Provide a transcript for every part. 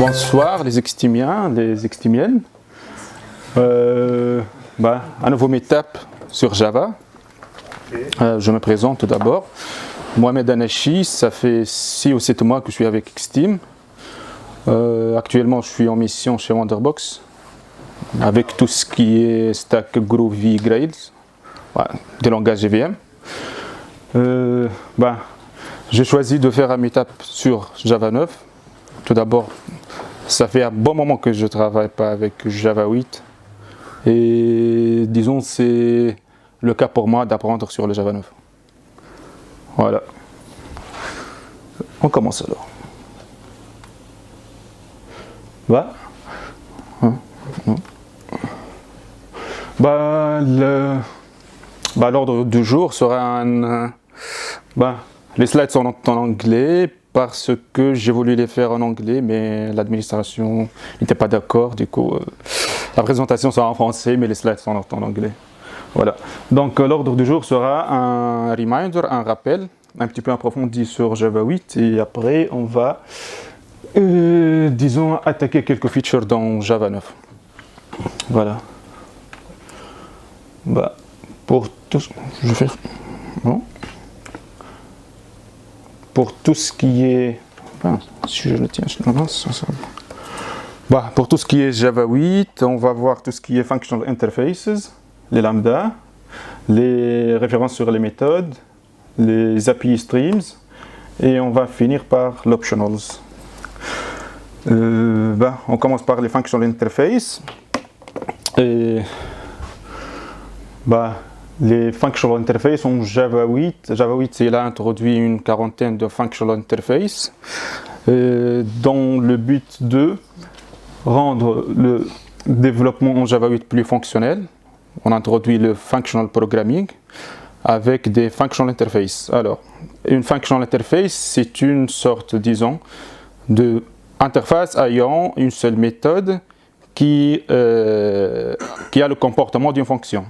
Bonsoir les extimiens, les extimiennes. Un nouveau meetup sur Java. Je me présente tout d'abord. Mohamed Anachi, ça fait 6 ou 7 mois que je suis avec Extim. Actuellement, je suis en mission chez Wonderbox avec tout ce qui est stack Groovy Grails, des langages JVM. J'ai choisi de faire un meetup sur Java 9. Tout d'abord, ça fait un bon moment que je ne travaille pas avec Java 8. Et disons, c'est le cas pour moi d'apprendre sur le Java 9. Voilà. On commence alors. L'ordre du jour sera les slides sont en anglais parce que j'ai voulu les faire en anglais, mais l'administration n'était pas d'accord. Du coup, la présentation sera en français, mais les slides sont en anglais. Voilà. Donc, l'ordre du jour sera un reminder, un rappel, un petit peu approfondi sur Java 8, et après, on va, disons, attaquer quelques features dans Java 9. Voilà. Pour tout ce qui est, si je le tiens, pour tout ce qui est Java 8, on va voir tout ce qui est functional interfaces, les lambda, les références sur les méthodes, les API streams, et on va finir par l'optionals. On commence par les functional interfaces. Les functional interfaces en Java 8. Java 8, il a introduit une quarantaine de functional interfaces dans le but de rendre le développement en Java 8 plus fonctionnel. On a introduit le functional programming avec des functional interfaces. Alors, une functional interface, c'est une sorte, disons, de interface ayant une seule méthode qui a le comportement d'une fonction,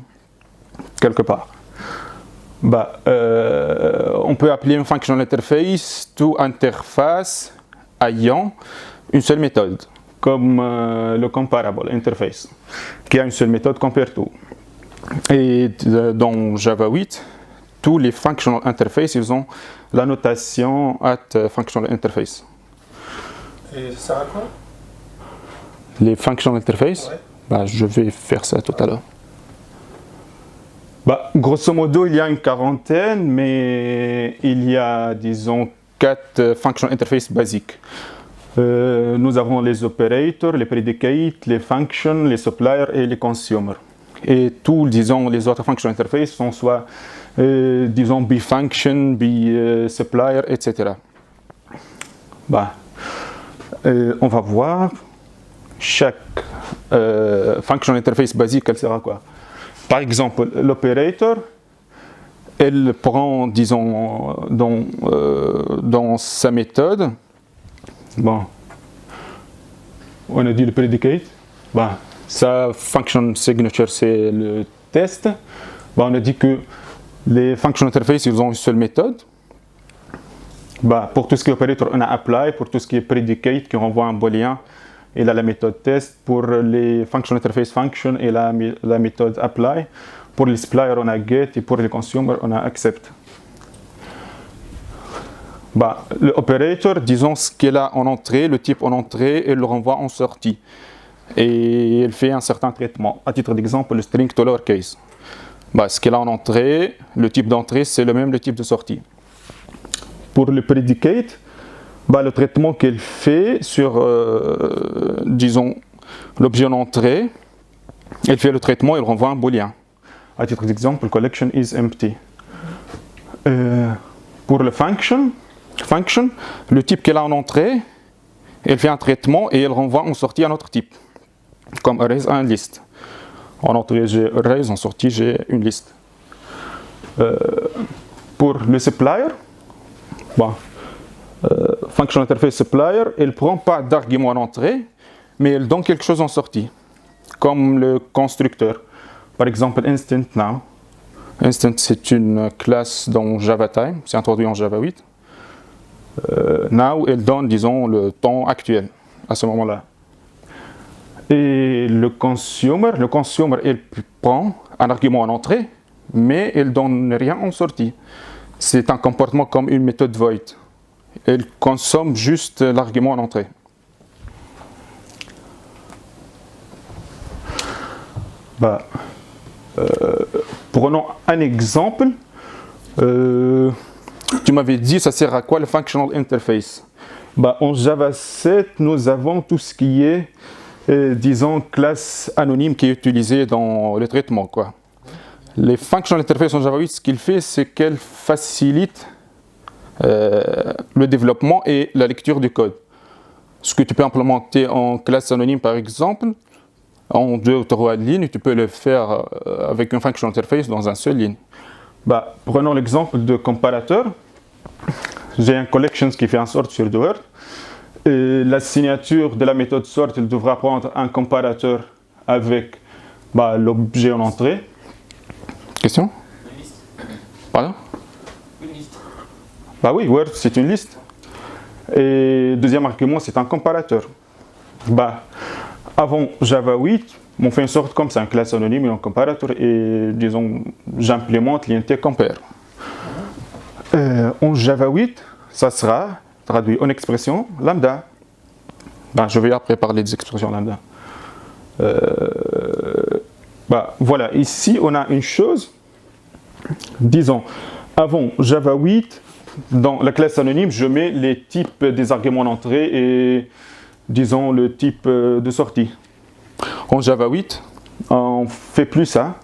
quelque part. On peut appeler une functional interface toute interface ayant une seule méthode, comme le comparable interface, qui a une seule méthode compare to. Et dans Java 8, tous les functional interfaces, ils ont la notation @functional interface. Et ça sert à quoi? Les functional interfaces, ouais. Je vais faire ça tout à l'heure. Grosso modo, il y a une quarantaine, mais il y a, disons, 4 functional interfaces basiques. Nous avons les operators, les predicates, les functions, les suppliers et les consumers. Et tous, disons, les autres functional interfaces sont soit, disons, be-function, be-supplier, etc. On va voir chaque functional interface basique, elle sert à quoi. Par exemple, l'operator, elle prend, disons, dans sa méthode, on a dit le predicate, sa function signature, c'est le test. On a dit que les functional interfaces, ils ont une seule méthode. Pour tout ce qui est operator, on a apply. Pour tout ce qui est predicate, qui renvoie un booléen, il a la méthode test. Pour les functional interface function, il a la méthode apply. Pour les suppliers, on a get. Et pour les consumers, on a accept. Le operator, disons ce qu'il a en entrée, le type en entrée, et le renvoie en sortie. Et il fait un certain traitement. À titre d'exemple, le string to lowercase. Ce qu'il a en entrée, le type d'entrée, c'est le même le type de sortie. Pour le predicate, le traitement qu'il fait sur, disons, l'objet en entrée, il fait le traitement, il renvoie un booléen. À titre d'exemple, collection is empty. Pour le function, le type qu'elle a en entrée, il fait un traitement et il renvoie en sortie un autre type, comme arrays un list. En entrée, j'ai arrays, en sortie, j'ai une liste. Pour le supplier, function interface supplier, il ne prend pas d'argument en entrée, mais il donne quelque chose en sortie, comme le constructeur. Par exemple, instant now. Instant, c'est une classe dans JavaTime, c'est introduit en Java 8. Now, elle donne, disons, le temps actuel. à ce moment-là. Et le consumer, il prend un argument en entrée, mais il ne donne rien en sortie. C'est un comportement comme une méthode void. Il consomme juste l'argument en entrée. Prenons un exemple. Tu m'avais dit, ça sert à quoi le functional interface? En Java 7, nous avons tout ce qui est, disons, classe anonyme qui est utilisée dans le traitement, quoi. Les functional interface en Java 8, ce qu'il fait, c'est qu'elle facilite le développement et la lecture du code. Ce que tu peux implémenter en classe anonyme, par exemple, en 2 ou 3 lignes, tu peux le faire avec une functional interface dans une seule ligne. Prenons l'exemple de comparateur. J'ai un collections qui fait un sort sur the word. Et la signature de la méthode sort, il devra prendre un comparateur avec l'objet en entrée. Question? Une liste. Pardon? Une liste. Oui, word c'est une liste. Et deuxième argument, c'est un comparateur. Avant Java 8, on fait une sorte comme ça, une classe anonyme et un comparateur, et disons, j'implémente l'int compare. En Java 8, ça sera traduit en expression lambda. Je vais après parler des expressions lambda. Voilà, ici on a une chose, disons, avant Java 8, dans la classe anonyme, je mets les types des arguments d'entrée et, disons, le type de sortie. En Java 8, on ne fait plus ça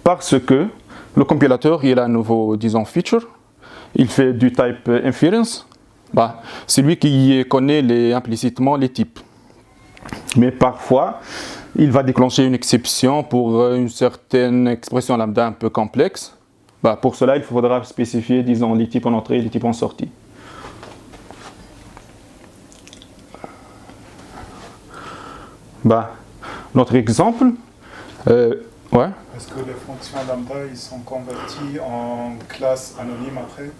parce que le compilateur, il a un nouveau, disons, feature. Il fait du type inference. C'est lui qui connaît implicitement les types. Mais parfois, il va déclencher une exception pour une certaine expression lambda un peu complexe. Pour cela, il faudra spécifier, disons, les types en entrée et les types en sortie. Notre exemple, ouais. Est-ce que les fonctions lambda ils sont converties en classe anonyme après?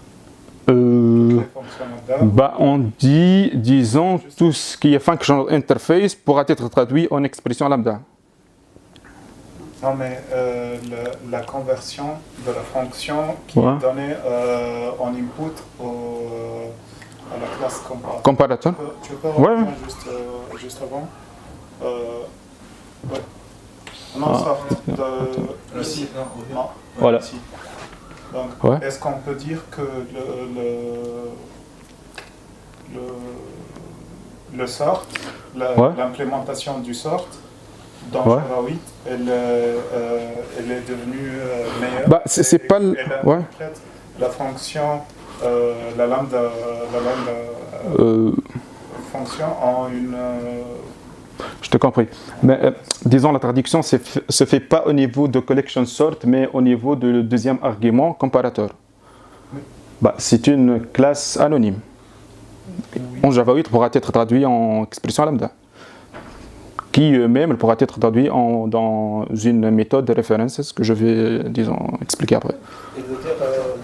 Les fonctions lambda. On dit, disons, tout ce qui est functional interface pourra être traduit en expression lambda. Non, mais la conversion de la fonction qui est donnée en input à la classe comparateur. Comparateur. Tu peux reprendre juste avant. Non, sorte de ici. Non, voilà. Ici. Donc, est-ce qu'on peut dire que le sort, l'implémentation du sort dans Java 8, elle est devenue meilleure? C'est pas le... La fonction, la lambda fonction en une... Je te compris. Mais disons, la traduction ne se fait pas au niveau de collection sort, mais au niveau du deuxième argument, comparateur. Oui. C'est une classe anonyme. Oui. En Java 8, pourra être traduit en expression lambda, qui eux-mêmes pourra être traduit dans une méthode de référence que je vais, disons, expliquer après. Et de dire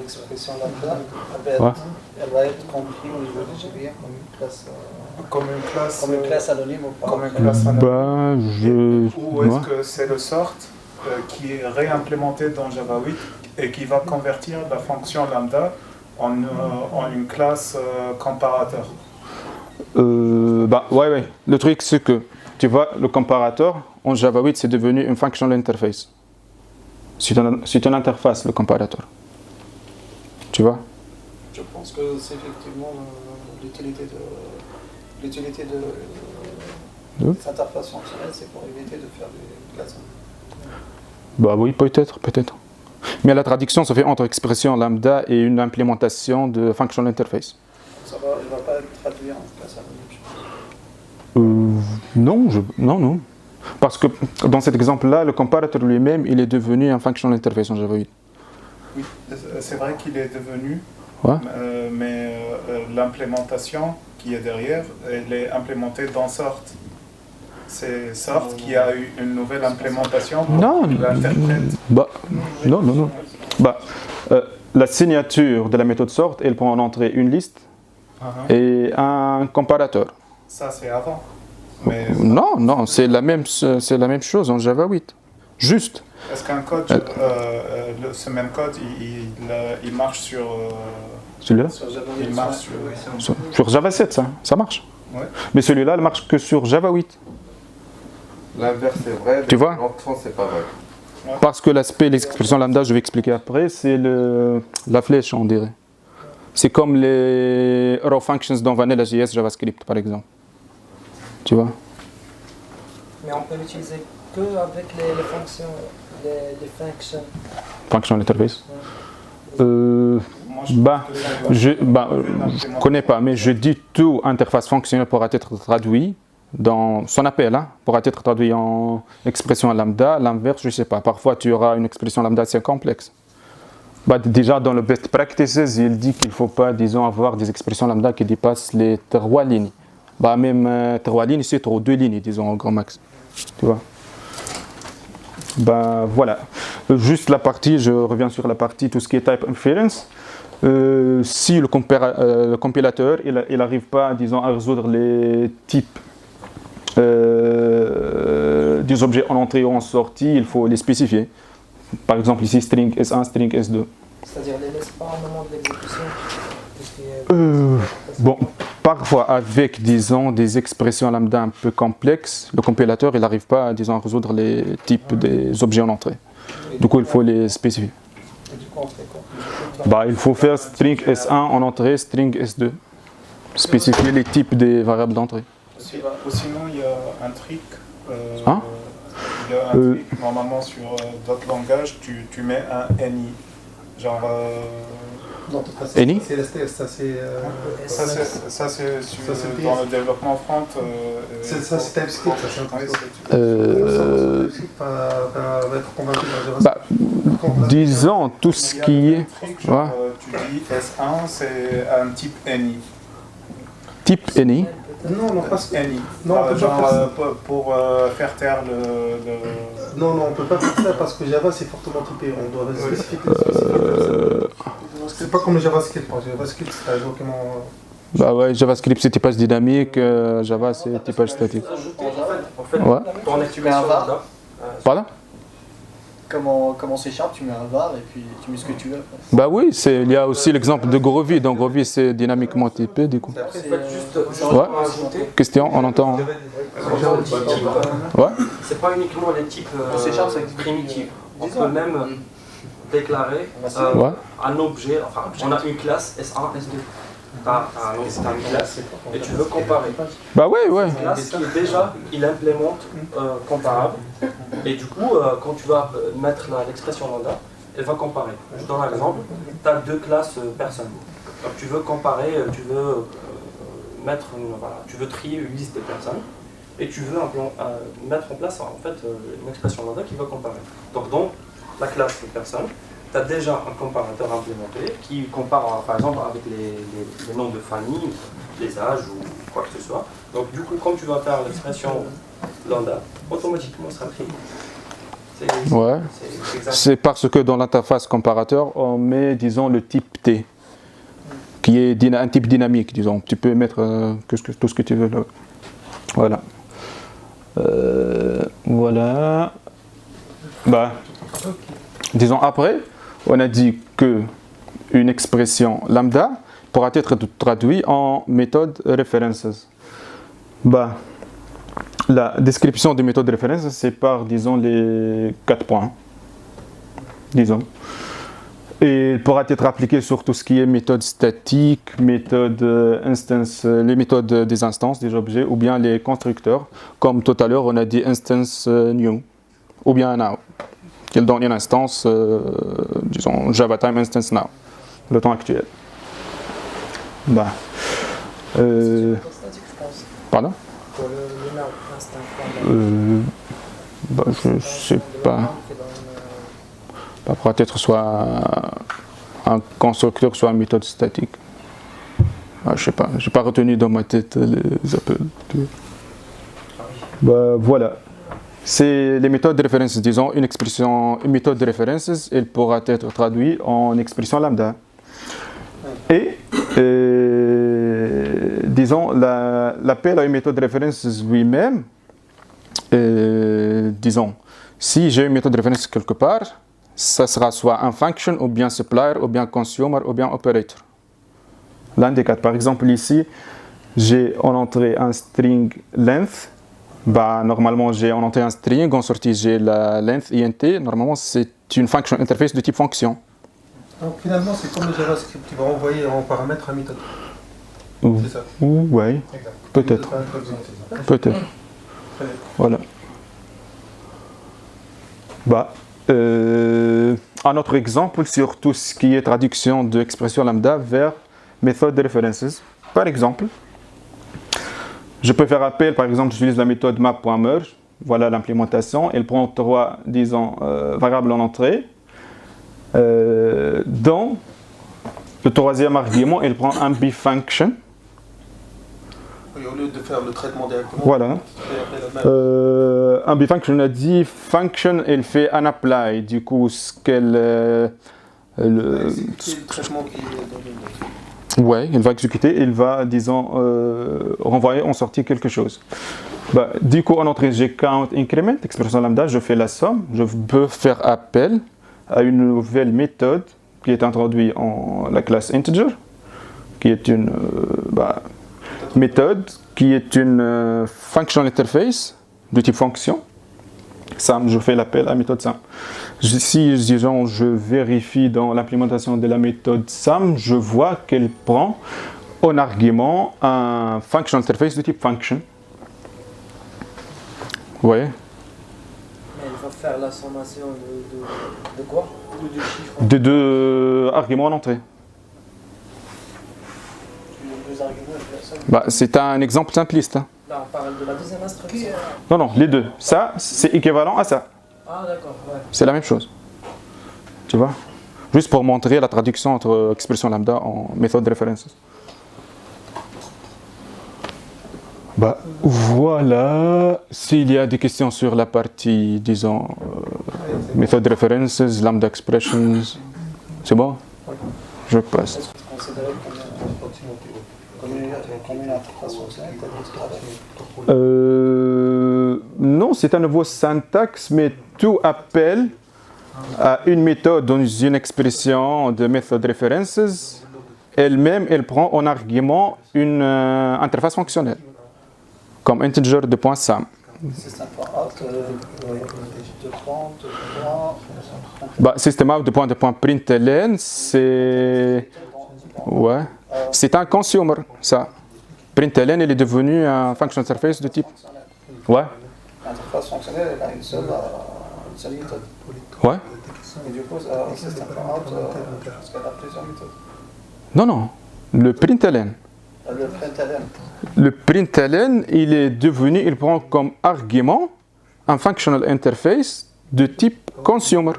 l'expression lambda, elle va être comprise au niveau du GBA comme une classe... Comme une classe anonyme ou pas? Comme une classe anonyme. Ou est-ce que c'est le sort qui est réimplémenté dans Java 8 et qui va convertir la fonction lambda en une classe comparateur? Ouais. Le truc, c'est que, tu vois, le comparateur, en Java 8, c'est devenu une functional interface. C'est une interface, le comparateur. Tu vois? Je pense que c'est effectivement l'utilité de cette interface fonctionnelle, c'est pour éviter de faire des classes. Oui, peut-être. Mais la traduction se fait entre expression lambda et une implémentation de functional interface. Elle ne va pas être traduite en classe anonyme. Non. Parce que dans cet exemple-là, le comparateur lui-même, il est devenu un functional interface en Java 8. Oui, c'est vrai qu'il est devenu, mais l'implémentation qui est derrière, elle est implémentée dans sort. C'est sort qui a eu une nouvelle implémentation pour l'interprète. Non. La signature de la méthode sort, elle prend en entrée une liste et un comparateur. Ça, c'est avant. Mais Non, c'est la même chose en Java 8. Juste. est-ce qu'un code, ce même code, il marche sur... Celui-là il marche sur Java 7, ça marche. Ouais. Mais celui-là, il marche que sur Java 8. L'inverse est vrai, Tu vois? l'entrant c'est pas vrai. Parce que l'aspect, l'expression lambda, je vais expliquer après, c'est la flèche, on dirait. C'est comme les raw functions dans Vanilla.js JavaScript, par exemple. Tu vois? Mais on peut l'utiliser que avec les fonctions, les functions. Function interface. Moi, je Je connais pas, mais je dis tout interface fonctionnelle pourra être traduit dans son appel, pourra être traduit en expression lambda. L'inverse, je sais pas. Parfois, tu auras une expression lambda assez complexe. Déjà, dans le best practices, il dit qu'il ne faut pas, disons, avoir des expressions lambda qui dépassent les 3 lignes. Même 3 lignes, c'est trop, 2 lignes, disons, au grand max. Tu vois? Voilà. Juste la partie, je reviens sur la partie, tout ce qui est type inference. Si le compilateur, il n'arrive pas, disons, à résoudre les types des objets en entrée ou en sortie, il faut les spécifier. Par exemple, ici, string S1, string S2. C'est-à-dire, les laisse pas au moment de l'exécution. Bon, parfois avec, disons, des expressions lambda un peu complexes, le compilateur, il n'arrive pas, disons, à résoudre les types des objets en entrée. Du coup, il faut les spécifier. Et du coup, on fait quoi? Il faut faire string S1 en entrée, string S2. Spécifier les types des variables d'entrée. Sinon, il y a un trick. Hein? Il y a un trick, normalement, sur d'autres langages, tu mets un NI. Genre. Non, Any? c'est STS, ça c'est. Ça, c'est dans le développement front. Ça c'est TypeScript, ça c'est un truc. TypeScript va être convaincu par JavaScript. Disons tout ce qui est. Tu dis S1, c'est un type NI. Type any. Non, pas NI. Non, on peut genre pour faire taire le. Non, on peut pas faire ça parce que Java c'est fortement typé. On doit spécifier. C'est pas comme le JavaScript. JavaScript c'est un document. JavaScript c'est typage dynamique, Java c'est typage statique. En fait, tu mets un var. Pardon? Comment c'est Sharp, tu mets un var et puis tu mets ce que tu veux. Oui, il y a aussi l'exemple de Groovy. Donc Groovy c'est dynamiquement typé du coup. Question, on entend. C'est pas uniquement les types primitifs. On peut même déclarer un objet, enfin on a une classe S1, S2. T'as une classe et tu veux comparer. Une classe qui est déjà, il implémente comparable. Et du coup, quand tu vas mettre l'expression lambda, elle va comparer. Je donne un exemple, tu as 2 classes personnes. Donc tu veux comparer, tu veux tu veux trier une liste de personnes et tu veux mettre en place en fait une expression lambda qui va comparer. Donc dans la classe de personnes, tu as déjà un comparateur implémenté qui compare par exemple avec les noms de famille, les âges ou quoi que ce soit. Donc du coup, quand tu vas faire l'expression lambda, automatiquement ça trié. C'est parce que dans l'interface comparateur, on met, disons, le type T, qui est un type dynamique, disons. Tu peux mettre tout ce que tu veux là. Voilà. Voilà. Disons, après, on a dit que une expression lambda pourra être traduite en méthode references. La description des méthodes de référence, c'est par, disons, les 4 points. Disons. Et il pourra être appliqué sur tout ce qui est méthode statique, méthode instance, les méthodes des instances, des objets, ou bien les constructeurs. Comme tout à l'heure, on a dit instance new, ou bien now, qui donne une instance, disons, Java Time Instance Now, le temps actuel. Pardon? Pour le now, je sais pas. Peut-être soit un constructeur, soit une méthode statique. Je sais pas. J'ai pas retenu dans ma tête les appels. Voilà. C'est les méthodes de référence. Disons une méthode de référence, elle pourra être traduite en expression lambda. Et disons, l'appel à une méthode reference lui-même, disons, si j'ai une méthode reference quelque part, ça sera soit un function, ou bien supplier, ou bien consumer, ou bien operator. L'indicateur, par exemple, ici, j'ai en entrée un string length. Bah, normalement, j'ai en entrée un string, en sortie, j'ai la length int. Normalement, c'est une function interface de type fonction. Donc finalement, c'est comme le JavaScript, tu vas envoyer en paramètre à méthode. C'est ça? Oui, peut-être. Peut-être. Voilà. Bah, un autre exemple sur tout ce qui est traduction de expression lambda vers méthode de references. Par exemple, je peux faire appel, par exemple, j'utilise la méthode map.merge. Voilà l'implémentation. Elle prend trois, disons, variables en entrée. Dans le troisième argument, elle prend un bfunction. Oui, au lieu de faire le traitement directement. Voilà. Un bfunction, on a dit function, elle fait un apply. Du coup, ce qu'elle. C'est le traitement qui est donné. Ouais, elle va exécuter, elle va, disons, renvoyer en sortie quelque chose. Bah, du coup, en entrée, j'ai count increment, expression lambda, je fais la somme. Je peux faire appel à une nouvelle méthode qui est introduite en la classe integer, qui est une méthode, qui est une functional interface de type fonction. Sum, je fais l'appel à la méthode sum. Si, disons, je vérifie dans l'implémentation de la méthode sum, je vois qu'elle prend en argument un functional interface de type function. Vous voyez? Mais elle va faire la sommation de quoi? De chiffres? De deux arguments en entrée. Bah, c'est un exemple simpliste. Hein. Là, on parle de la deuxième instruction. Non, les deux. Ça, c'est équivalent à ça. Ah, d'accord, ouais. C'est la même chose. Tu vois? Juste pour montrer la traduction entre expression lambda en méthode de references. Bah, voilà. S'il y a des questions sur la partie, disons, méthode de references, lambda expressions, c'est bon? Je passe. Non, c'est un nouveau syntaxe, mais tout appel à une méthode dans une expression de méthode references, elle-même, elle prend en argument une interface fonctionnelle, comme integer de point sum. Bah, system out de point println, c'est ouais, c'est un consumer, ça. Println, il est devenu un function interface de type. Ouais. L'interface fonctionnelle, elle a une seule méthode. Ouais. Et du coup, system out, parce qu'elle a plusieurs méthodes. Non. Le println. Le println, il est devenu, il prend comme argument un functional interface de type consumer.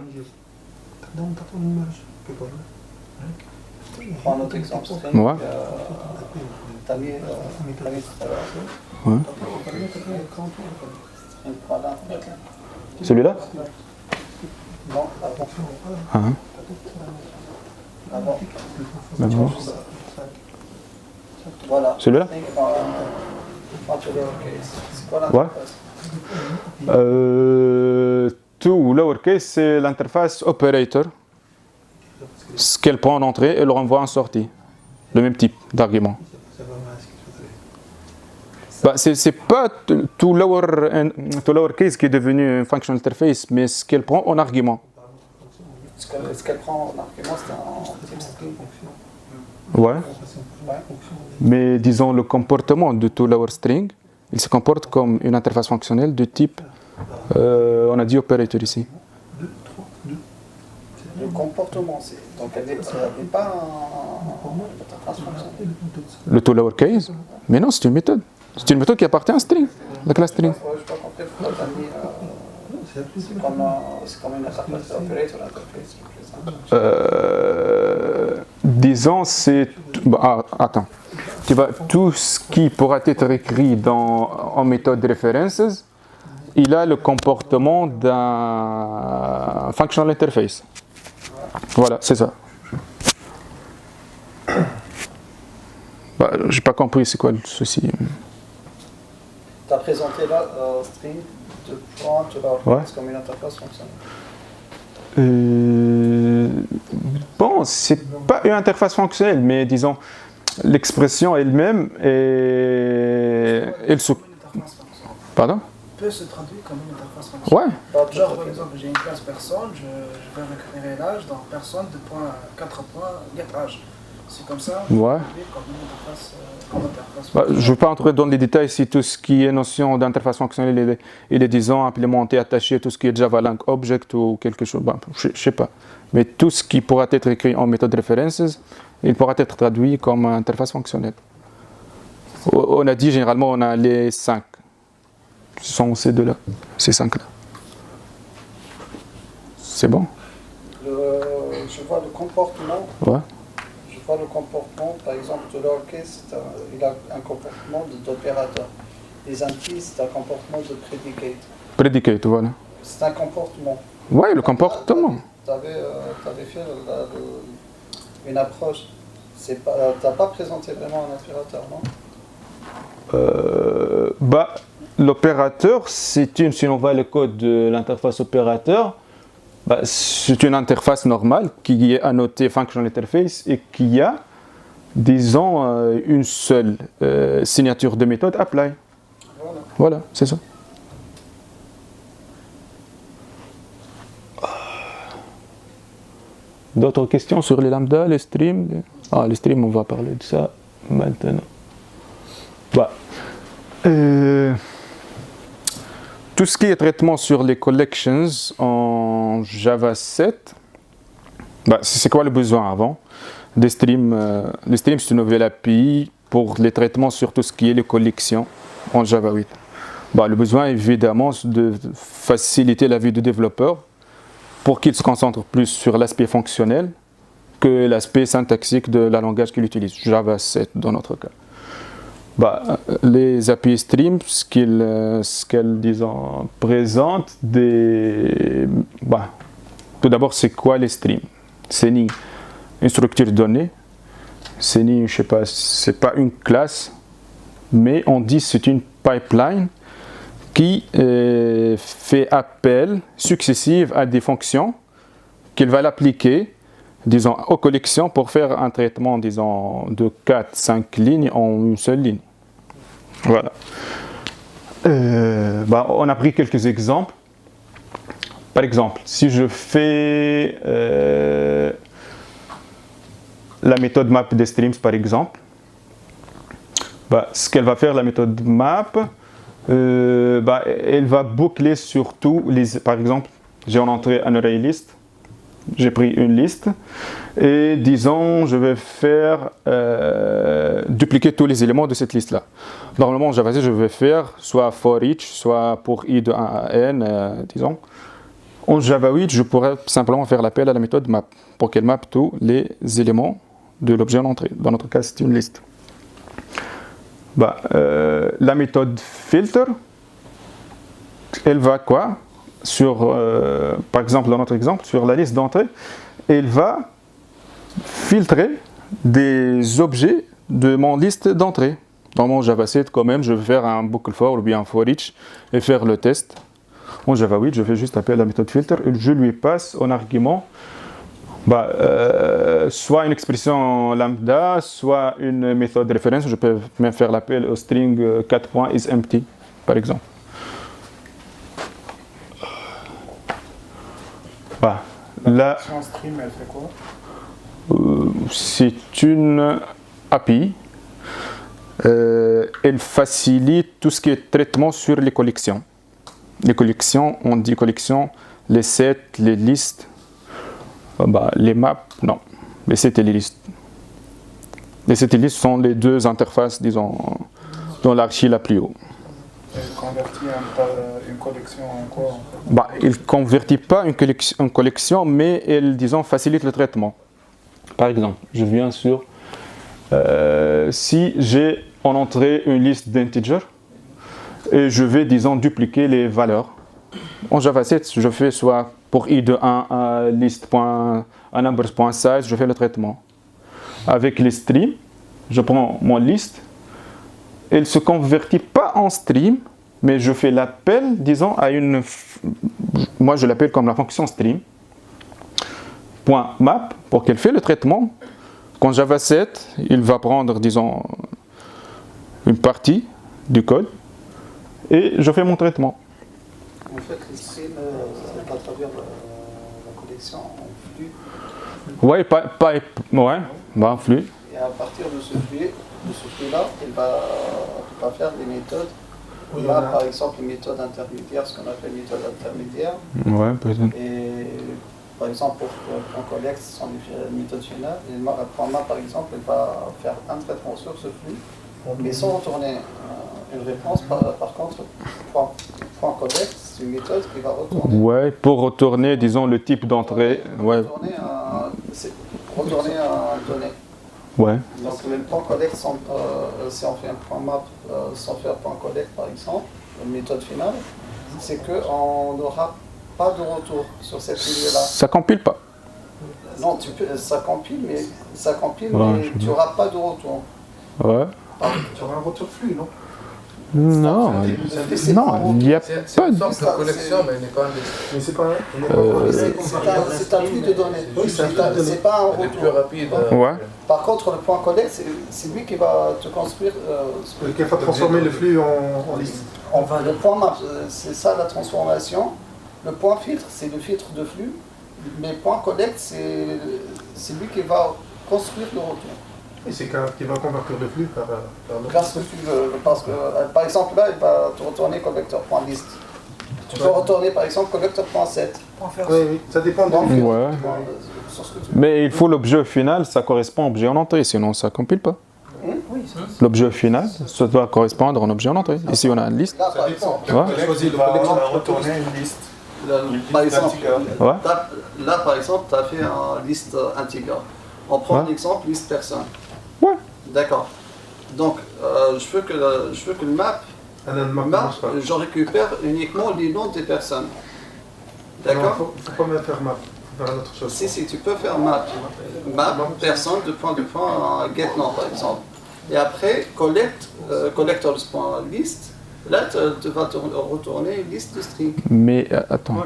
Je prends un autre exemple. Ouais. T'as mis Ouais. Celui-là? Non, avant. Ah. Avant. D'accord. Voilà. Celui-là? C'est quoi l'interface? Tout lowercase, c'est l'interface operator. Ce qu'elle prend en entrée et le renvoie en sortie. Le même type d'argument. Bah, c'est pas tout lowercase qui est devenu une functional interface, mais ce qu'elle prend en argument. Ce qu'elle prend en argument, c'est un type string. Ouais. Mais disons, le comportement de tout lower string, il se comporte comme une interface fonctionnelle de type, on a dit operator ici. Le comportement, c'est. Donc elle n'est pas une interface fonctionnelle. Le tout lowercase? Mais non, c'est une méthode. C'est une méthode qui appartient à string, la classe string. Ouais, je n'ai pas compris pourquoi tu as mis. C'est comme une interface operator, l'interface. Disons, c'est. Attends. Tu vois, tout ce qui pourra être écrit en méthode de references, il a le comportement d'un functional interface. Voilà, c'est ça. Bah, j'ai pas compris c'est quoi le souci. Tu as présenté là string de point, tu l'as comme une interface fonctionnelle. Bon, c'est pas une interface fonctionnelle, mais disons, l'expression elle-même elle se... Pardon? Peut se traduire comme une interface fonctionnelle. Ouais. Genre, par exemple, j'ai une classe personne, je vais récupérer l'âge dans personne de point 4 points get âge. C'est comme ça, ouais. Comme une interface, bah, je ne vais pas entrer dans les détails si tout ce qui est notion d'interface fonctionnelle il est disons implémenté, attaché, tout ce qui est Java Lang Object ou quelque chose, bah, je ne sais pas. Mais tout ce qui pourra être écrit en méthode references, il pourra être traduit comme interface fonctionnelle. On a dit généralement on a les 5. Ce sont ces deux-là, ces 5-là. C'est bon? Je vois le comportement. Ouais. Je vois le comportement, par exemple, de lowercase, il a un comportement d'opérateur. Les empties, c'est un comportement de predicate. Predicate, voilà. C'est un comportement. Oui, le comportement. Tu avais fait une approche. Tu n'as pas présenté vraiment un opérateur, non? Bah, l'opérateur, si on voit le code de l'interface opérateur, bah, c'est une interface normale qui est annotée Functional Interface et qui a, disons, une seule signature de méthode apply. Voilà, c'est ça. D'autres questions sur les lambda, les streams? Ah, les streams, on va parler de ça maintenant. Bah, tout ce qui est traitement sur les collections en Java 7, bah, c'est quoi le besoin avant? Des streams, les streams, c'est une nouvelle API pour les traitements sur tout ce qui est les collections en Java 8. Bah, le besoin, évidemment, c'est de faciliter la vie du développeur pour qu'il se concentre plus sur l'aspect fonctionnel que l'aspect syntaxique de la langage qu'il utilise, Java 7 dans notre cas. Bah, les API Stream, ce qu'elles disons, présentent bah, tout d'abord, c'est quoi les streams? C'est ni une structure de données, c'est ni, je sais pas, c'est pas une classe, mais on dit c'est une pipeline qui fait appel successif à des fonctions qu'il va l'appliquer, disons, aux collections pour faire un traitement, disons, de 4-5 lignes en une seule ligne. Voilà. Bah, on a pris quelques exemples. Par exemple, si je fais la méthode map des streams, par exemple, bah, ce qu'elle va faire, la méthode map, bah, elle va boucler sur tous les... Par exemple, j'ai en entrée un array list, j'ai pris une liste, et disons, je vais faire dupliquer tous les éléments de cette liste-là. Normalement, en Java, je vais faire soit for each, soit pour i de 1 à n, disons. En Java 8, je pourrais simplement faire l'appel à la méthode map, pour qu'elle mappe tous les éléments de l'objet en entrée. Dans notre cas, c'est une liste. Bah, la méthode filter, elle va quoi? Sur, par exemple, dans notre exemple, sur la liste d'entrée, elle va filtrer des objets de mon liste d'entrée. Dans mon Java 7, quand même, je vais faire un buckle for ou bien un for each et faire le test. En Java 8, je fais juste appel à la méthode filter et je lui passe en argument bah, soit une expression lambda, soit une méthode de référence. Je peux même faire l'appel au string 4 points is empty, par exemple. Bah, là, stream, elle fait quoi? c'est une API. Elle facilite tout ce qui est traitement sur les collections. Les collections, on dit collections, les sets, les listes, bah, les maps, non, les sets et les listes. Les sets et les listes sont les deux interfaces, disons, dans l'archi la plus haut. Elle convertit une collection en quoi, en fait? Bah, il ne convertit pas une collection, mais elle, disons, facilite le traitement. Par exemple, je viens sur... si j'ai en entrée une liste d'integers, et je vais, disons, dupliquer les valeurs. En Java 7, je fais soit pour i de 1 à list.numbers.size, je fais le traitement. Avec les streams, je prends mon liste, elle ne se convertit pas en stream, mais je fais l'appel, disons, à une... Moi, je l'appelle comme la fonction stream. .map, pour qu'elle fait le traitement. Quand Java 7, il va prendre, disons, une partie du code, et je fais mon traitement. En fait, les streams, c'est à travers la collection en flux. Ouais, en flux. Et à partir de ce flux-là, il va faire des méthodes. Oui, Là, par exemple, les méthodes intermédiaires, ce qu'on appelle méthodes intermédiaires. Ouais, peut-être. Et par exemple, pour un collect, ce sont des méthodes finales. Et le map, par exemple, il va faire un traitement sur ce flux, mais sans retourner une réponse. Par contre, point collect, c'est une méthode qui va retourner. Ouais, pour retourner, disons, le type d'entrée. Ouais. Retourner un donné. Ouais. Donc le point collect, si on fait un point map sans faire point collect par exemple, une méthode finale, c'est qu'on n'aura pas de retour sur cette ligne-là. Ça compile pas. Non, ça compile, mais Ouais, tu n'auras pas de retour. Ouais. Tu auras un retour flux, non? Non, il n'y a C'est pas une de... sorte de collection, mais elle n'est pas Mais c'est pas C'est un flux de données. Oui, C'est pas un elle est plus retour. rapide. Ouais. Par contre, le point collect, c'est lui qui va te construire. qui va transformer le flux en liste. Le point map, c'est ça la transformation. Le point filtre, c'est le filtre de flux. Mais le point collect, c'est lui qui va construire le retour. Et c'est qui va convertir le flux par le... Parce que, par exemple, là, il va te retourner collector.list. Tu peux retourner, par exemple, collector.set. Oui, ça dépend de... Ouais. Mais il faut l'objet final, ça correspond à l'objet en entrée, sinon ça ne compile pas. L'objet final, ça doit correspondre à un objet en entrée. Ici, on a une liste. Là, par exemple, Il va retourner une liste. par exemple, Ouais. là, par exemple, tu as fait une liste integer. On prend l'exemple liste personne. Ouais. D'accord. Donc, je veux que le map, je récupère uniquement les noms des personnes. D'accord. Il ne faut pas même faire map. Faire une autre chose. Si, tu peux faire map personne, get nom, par exemple. Et après, collectors.list. Là, tu vas retourner une liste de string. Mais attends,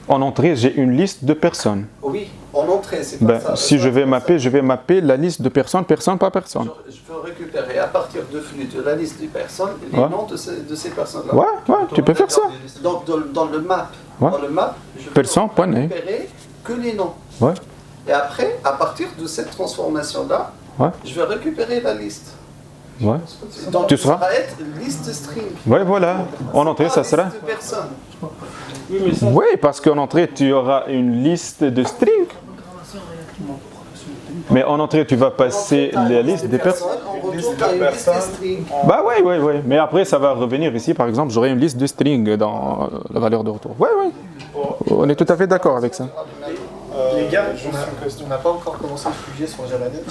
en entrée, j'ai une liste de personnes. Oui, en entrée, c'est pas ça. Si je vais mapper la liste de personnes, personne par personne. Je peux récupérer à partir de flux de la liste des personnes les noms de ces personnes-là. Ouais, tu peux faire ça. Donc dans le map, je peux récupérer que les noms. Ouais. Et après, à partir de cette transformation-là, je vais récupérer la liste. Ouais. Donc Tu ça seras. va être liste string. Ouais, voilà. En entrée, ça sera. Liste de personnes. Oui, parce qu'en entrée, tu auras une liste de strings. Mais en entrée, tu vas passer la liste des personnes. En retour, tu as une liste de string. Bah ouais. Mais après, ça va revenir ici, par exemple, j'aurai une liste de strings dans la valeur de retour. Ouais. On est tout à fait d'accord avec ça. Les gars, on n'a pas encore commencé le sujet sur JavaNet.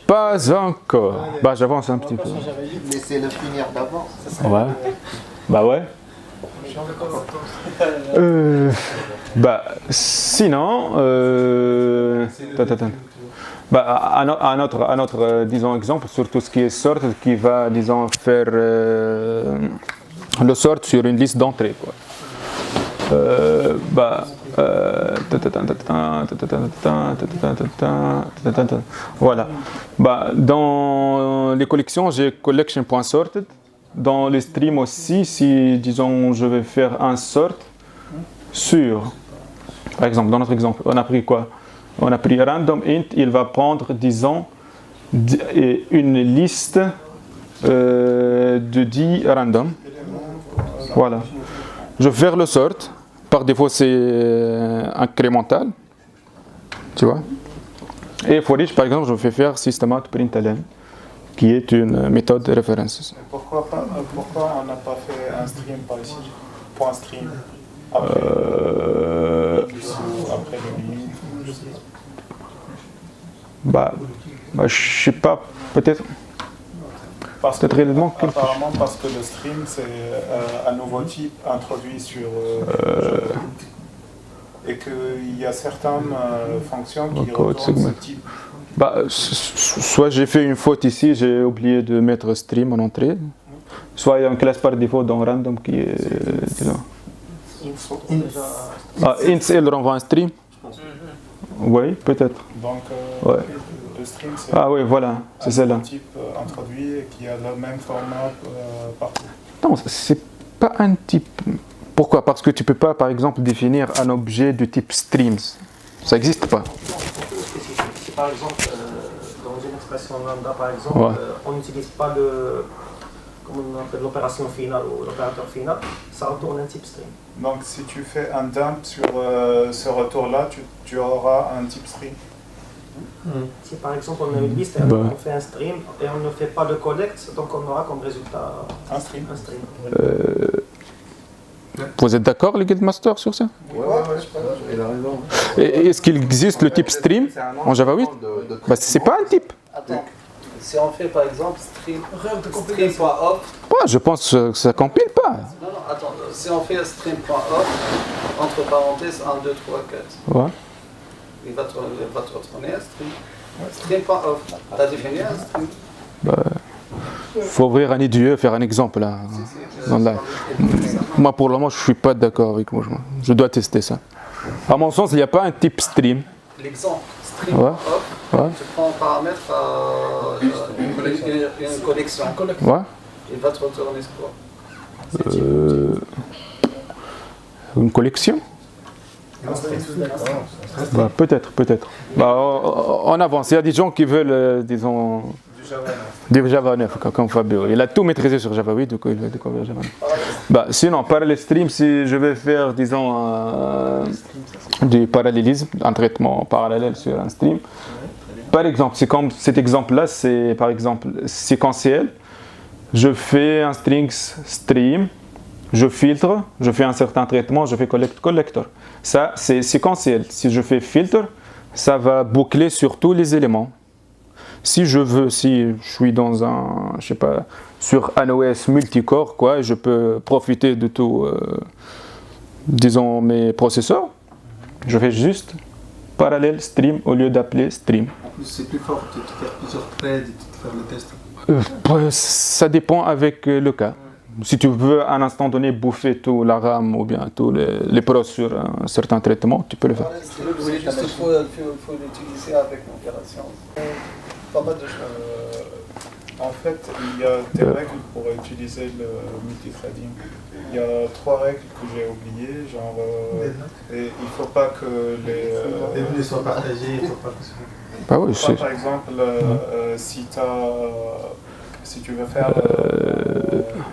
Pas encore. Bah j'avance un petit peu. Laissez-le finir d'abord. Ouais. Bah ouais. Sinon, un autre disons exemple sur tout ce qui est sort qui va disons faire le sort sur une liste d'entrée quoi. Voilà. Dans les collections, j'ai collection.sorted. Dans les streams aussi, si disons je vais faire un sort sur, par exemple, dans notre exemple, on a pris quoi? On a pris random int, il va prendre disons une liste de 10 random. Voilà. Je vais faire le sort. Par défaut, c'est incrémental. Tu vois. Et for each, par exemple, je vais faire system.out.println, qui est une méthode de référence. Pourquoi on n'a pas fait un stream par ici? Point stream. Après le minute. Je sais pas, peut-être. Apparemment, parce que le stream, c'est un nouveau type introduit sur et qu'il y a certaines fonctions qui retournent ce type. Bah, soit j'ai fait une faute ici, j'ai oublié de mettre stream en entrée, soit il y a une classe par défaut dans random qui est là. Ah, int, elle renvoie un stream. Oui, peut-être. Donc, ouais. Le stream, c'est voilà, c'est celle-là. un type introduit et qui a le même format partout. Non, c'est pas un type. Pourquoi? Parce que tu peux pas, par exemple, définir un objet de type streams. Ça n'existe pas. Si par exemple, dans une expression lambda, par exemple, on n'utilise pas l'opération finale ou l'opérateur final, ça retourne un type stream. Donc si tu fais un dump sur ce retour-là, tu auras un type stream. Si par exemple on a une liste et on fait un stream et on ne fait pas de collect, donc on aura comme résultat un stream. Vous êtes d'accord, les Guildmasters, sur ça? Ouais, il a raison. Est-ce qu'il existe le type stream en Java 8? Bah, c'est pas un type. Attends, si on fait par exemple stream.off. Je pense que ça compile pas. Non, attends, si on fait stream.off, entre parenthèses 1, 2, 3, 4. Ouais. Il va te retourner un stream. Stream.off. T'as défini un stream? Faut ouvrir un IDE, faire un exemple là. Moi pour le moment je suis pas d'accord avec moi. Je dois tester ça. À mon sens il n'y a pas un type stream. L'exemple stream.off, tu prends en paramètre une collection. Il va te retourner quoi? Une collection? Peut-être. On avance. Il y a des gens qui veulent, disons, du Java 9, comme Fabio. Il a tout maîtrisé sur Java 8, du coup il veut découvrir Java 9. Sinon, parallèle stream, si je vais faire, disons, du parallélisme, un traitement parallèle sur un stream. Par exemple, c'est comme cet exemple-là, c'est par exemple séquentiel. Je fais un string stream, je filtre, je fais un certain traitement, je fais collector. Ça, c'est séquentiel. Si je fais filtre, ça va boucler sur tous les éléments. Si je suis dans un, je sais pas, sur un OS multicore, je peux profiter de tout, disons, mes processeurs. Je fais juste parallèle stream au lieu d'appeler stream. En plus, c'est plus fort de faire plusieurs threads et de faire le test. Ça dépend avec le cas. Si tu veux à un instant donné bouffer tout la RAM ou bien tous les pros sur un certain traitement, tu peux le faire. Il faut l'utiliser avec l'opération. Pas mal de choses. En fait, il y a des règles pour utiliser le multithreading. Il y a 3 règles que j'ai oubliées, genre et il ne faut pas que les données soient partagées, il ne faut pas que par exemple, si tu veux faire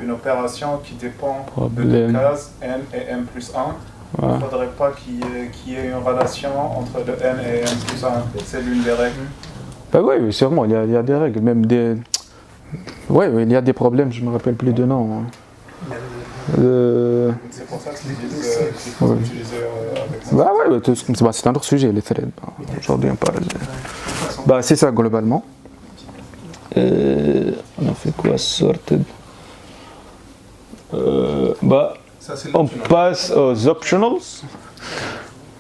une opération qui dépend de cases n et m plus 1, il ne faudrait pas qu'il y ait une relation entre le n et m plus 1. C'est l'une des règles. Oui, sûrement, il y a des règles, même des... Oui, il y a des problèmes, je ne me rappelle plus de nom. C'est pour ça qu'il faut utiliser avec ça. C'est un autre sujet, les threads. Aujourd'hui, on parle... c'est ça, globalement. On a fait quoi, sorted? On passe aux optionals.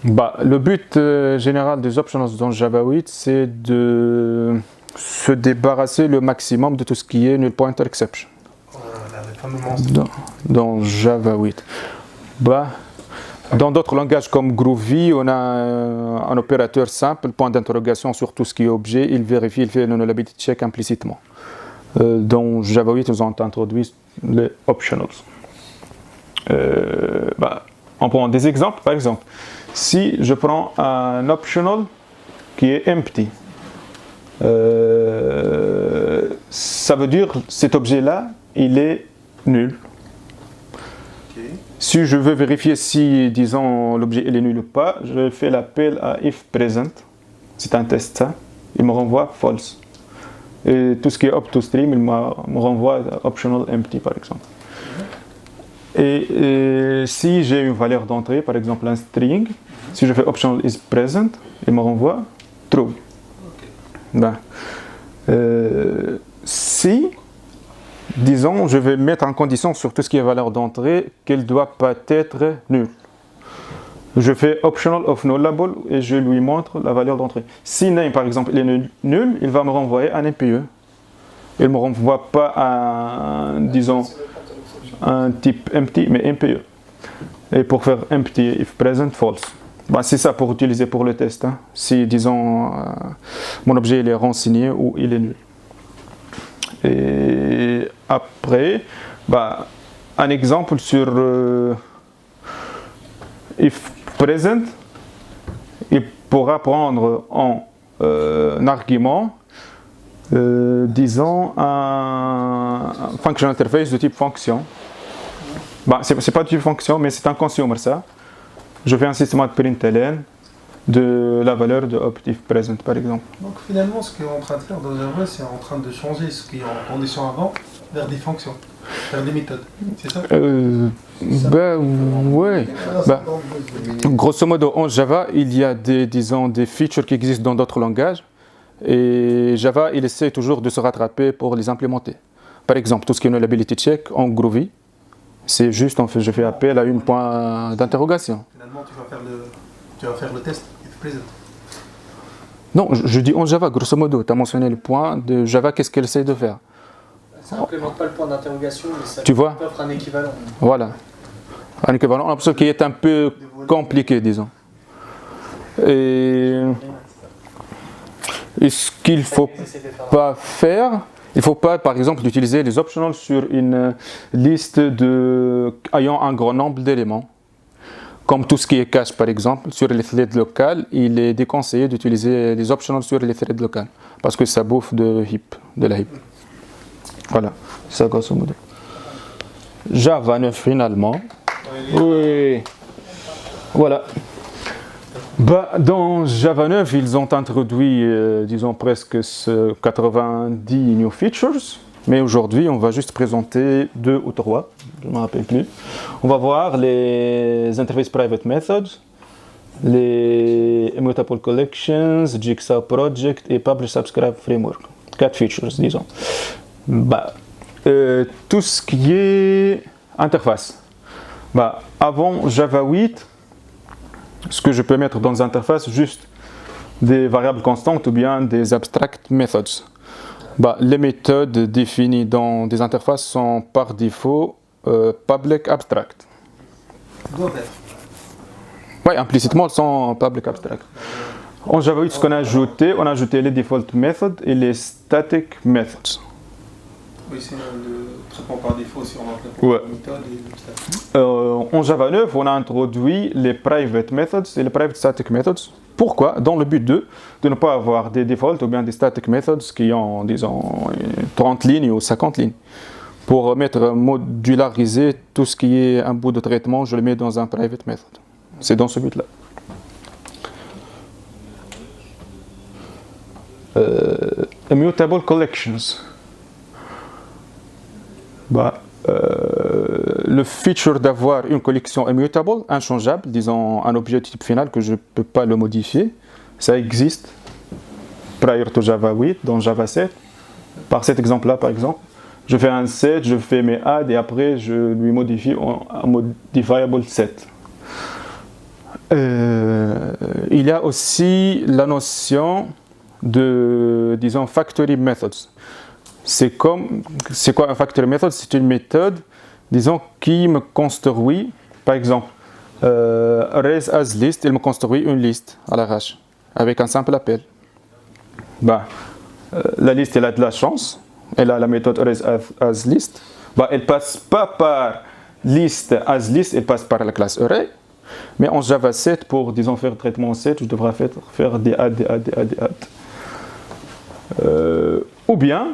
Le but général des optionals dans Java 8, c'est de se débarrasser le maximum de tout ce qui est null pointer exception. Dans Java 8. Dans d'autres langages comme Groovy, on a un opérateur simple, point d'interrogation sur tout ce qui est objet, il vérifie, il fait le nullability check implicitement. Dans Java 8, ils ont introduit les optionals. On prend des exemples, par exemple. Si je prends un optional qui est empty, ça veut dire que cet objet-là, il est nul. Si je veux vérifier si, disons, l'objet est nul ou pas, je fais l'appel à if present. C'est un test, ça. Il me renvoie false. Et tout ce qui est up to stream, il me renvoie optional empty, par exemple. Et si j'ai une valeur d'entrée, par exemple un string, si je fais optional is present, il me renvoie true. Si, disons, je vais mettre en condition sur tout ce qui est valeur d'entrée qu'elle ne doit pas être nulle. je fais optional of nullable et je lui montre la valeur d'entrée. Si name par exemple il est nul, il va me renvoyer un MPE. Il ne me renvoie pas un, disons, un type empty, mais MPE. Et pour faire empty if present false. Bah, c'est ça pour utiliser pour le test. Hein. Si, disons, mon objet il est renseigné ou il est nul. Et après, bah, un exemple sur if present, il pourra prendre en argument, disons, un function interface de type fonction. Bah, c'est pas de type fonction, mais c'est un consumer ça. Je fais un système de println de la valeur de if present par exemple. Donc finalement, ce qu'on est en train de faire dans Java, c'est en train de changer ce qui est en condition avant vers des fonctions, vers des méthodes. C'est ça? Ouais. Bah, grosso modo, en Java, il y a disons, des features qui existent dans d'autres langages. Et Java, il essaie toujours de se rattraper pour les implémenter. Par exemple, tout ce qui est nullability check en Groovy, c'est juste, en fait, je fais appel à une point d'interrogation. Finalement, tu vas faire le test if present. Non, je dis en Java, grosso modo. Tu as mentionné le point de Java, qu'est-ce qu'elle essaie de faire? Ça n'implémente pas le point d'interrogation, mais ça offre un équivalent. Voilà. Un équivalent, ce qui est un peu compliqué, disons. Et ce qu'il ne faut pas faire, il ne faut pas, par exemple, utiliser les optionals sur une liste ayant un grand nombre d'éléments. Comme tout ce qui est cache, par exemple, sur les threads locales, il est déconseillé d'utiliser les optionals sur les threads locales, parce que ça bouffe de la heap. Voilà, c'est ça grosso modo. Java 9 finalement. Oui. Voilà. Bah, dans Java 9, ils ont introduit, disons, presque 90 new features. Mais aujourd'hui, on va juste présenter 2 ou 3, je ne me rappelle plus. On va voir les interface private methods, les immutable collections, Jigsaw project et publish subscribe framework. 4 features, disons. Bah, tout ce qui est interface. Bah, avant Java 8, ce que je peux mettre dans l'interface, juste des variables constantes ou bien des abstract methods. Bah, les méthodes définies dans des interfaces sont par défaut public abstract. Oui, implicitement, elles sont public abstract. En Java 8, ce qu'on a ajouté, on a ajouté les default methods et les static methods. Oui, c'est le traitement par défaut si on a la méthode et le static. En Java 9, on a introduit les private methods et les private static methods. Pourquoi? Dans le but de ne pas avoir des defaults ou bien des static methods qui ont, disons, 30 lignes ou 50 lignes. Pour modulariser tout ce qui est un bout de traitement, je le mets dans un private method. C'est dans ce but-là. Immutable collections. Bah, le feature d'avoir une collection immutable, inchangeable, disons un objet de type final que je ne peux pas le modifier, ça existe prior to Java 8, dans Java 7. Par cet exemple-là, par exemple, je fais un set, je fais mes add et après je lui modifie en modifiable set. Il y a aussi la notion de, disons, factory methods. C'est quoi un factory method? C'est une méthode, disons, qui me construit, par exemple, raise as list, il me construit une liste à l'arrache, avec un simple appel. Bah, la liste, elle a de la chance, elle a la méthode raise as list, bah, elle passe pas par list as list, elle passe par la classe array, mais en Java 7, pour, disons, faire traitement 7, je devrais faire des add. Ou bien,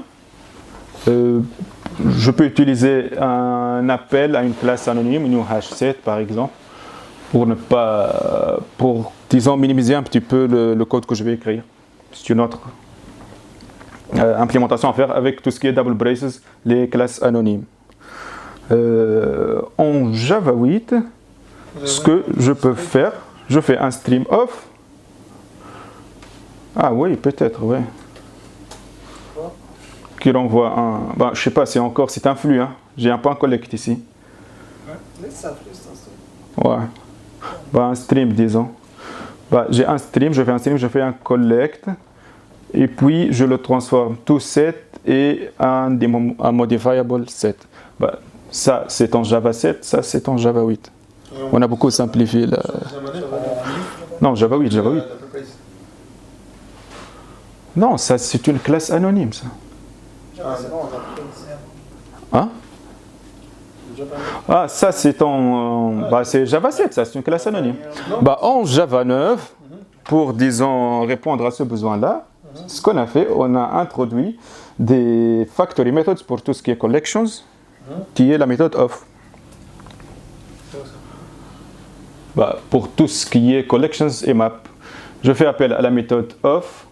je peux utiliser un appel à une classe anonyme, une hash7 par exemple, pour disons minimiser un petit peu le code que je vais écrire. C'est une autre implémentation à faire avec tout ce qui est double braces, les classes anonymes. En Java 8, ce que je peux faire, je fais un stream off. Ah oui, peut-être, oui. Qui renvoie un... Ben, je sais pas, c'est un flux, hein. J'ai un point collect ici. Ouais. Ouais. Bah, un stream, disons. Bah, j'ai un stream, je fais un collect, et puis je le transforme tout set et un modifiable set. Bah, ça, c'est en Java 7, ça, c'est en Java 8. On a beaucoup simplifié la... Non, Java 8. Non, ça, c'est une classe anonyme, ça. Hein? Ah, ça, c'est en... bah, c'est Java 7, ça, c'est une classe anonyme. Bah, en Java 9, pour, disons, répondre à ce besoin-là, ce qu'on a fait, on a introduit des factory methods pour tout ce qui est collections, qui est la méthode of. Bah, pour tout ce qui est collections et map, je fais appel à la méthode of,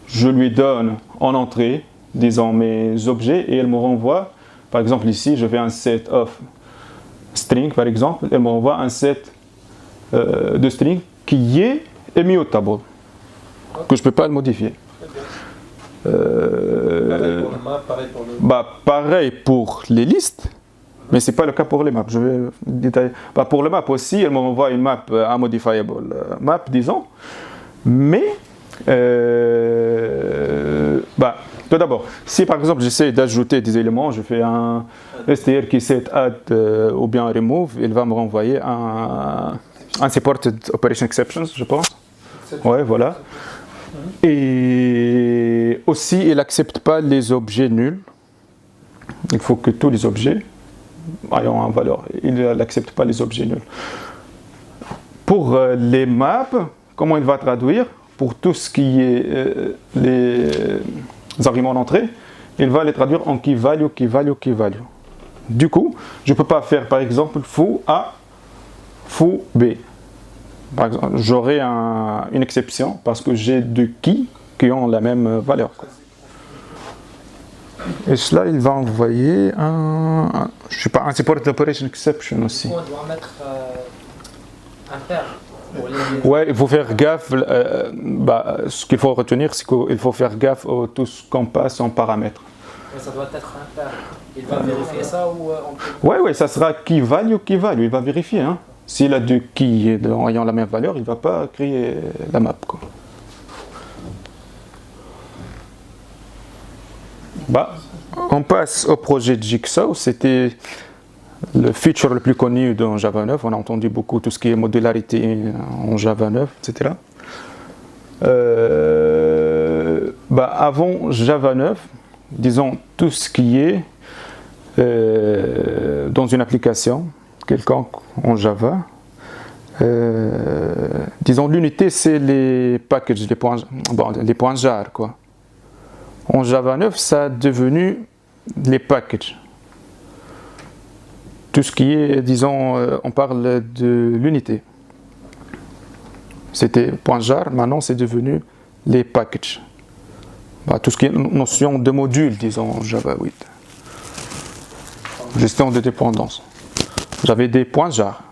je lui donne en entrée, disons, mes objets, et elle me renvoie, par exemple ici, je fais un set of string, par exemple, elle me renvoie un set de string qui est immutable, que je ne peux pas le modifier. Pareil pour les listes, mais ce n'est pas le cas pour les maps. Je vais détailler. Bah, pour le map aussi, elle m'envoie une map, un modifiable map, disons. Mais, tout d'abord, si par exemple j'essaie d'ajouter des éléments, je fais un str qui set add ou bien remove, il va me renvoyer un supported operation exceptions, je pense. Ouais, voilà. Et aussi, il n'accepte pas les objets nuls. Il faut que tous les objets aient une valeur. Il n'accepte pas les objets nuls. Pour les maps, comment il va traduire? Pour tout ce qui est les arguments d'entrée, il va les traduire en key value, key value, key value. Du coup, je ne peux pas faire par exemple foo A, foo B. Par exemple, j'aurai une exception parce que j'ai deux keys qui ont la même valeur. Et cela, il va envoyer un support operation exception aussi. On doit mettre un pair. Ouais, il faut faire gaffe. Ce qu'il faut retenir, c'est qu'il faut faire gaffe à tout ce qu'on passe en paramètres. Ça doit être un pair. Il va vérifier ça ou Ouais, ça sera key value, key value. Il va vérifier. Hein. S'il a deux keys ayant la même valeur, il ne va pas créer la map, quoi. On passe au projet Jigsaw. C'était le feature le plus connu dans Java 9. On a entendu beaucoup tout ce qui est modularité en Java 9, etc. Avant Java 9, disons tout ce qui est dans une application quelconque en Java, disons l'unité c'est les packages, les points jar, quoi. En Java 9, ça a devenu les packages. Tout ce qui est, disons, on parle de l'unité. C'était point jar, maintenant c'est devenu les packages. Tout ce qui est notion de module, disons, en Java 8. Gestion de dépendance. J'avais des points jar.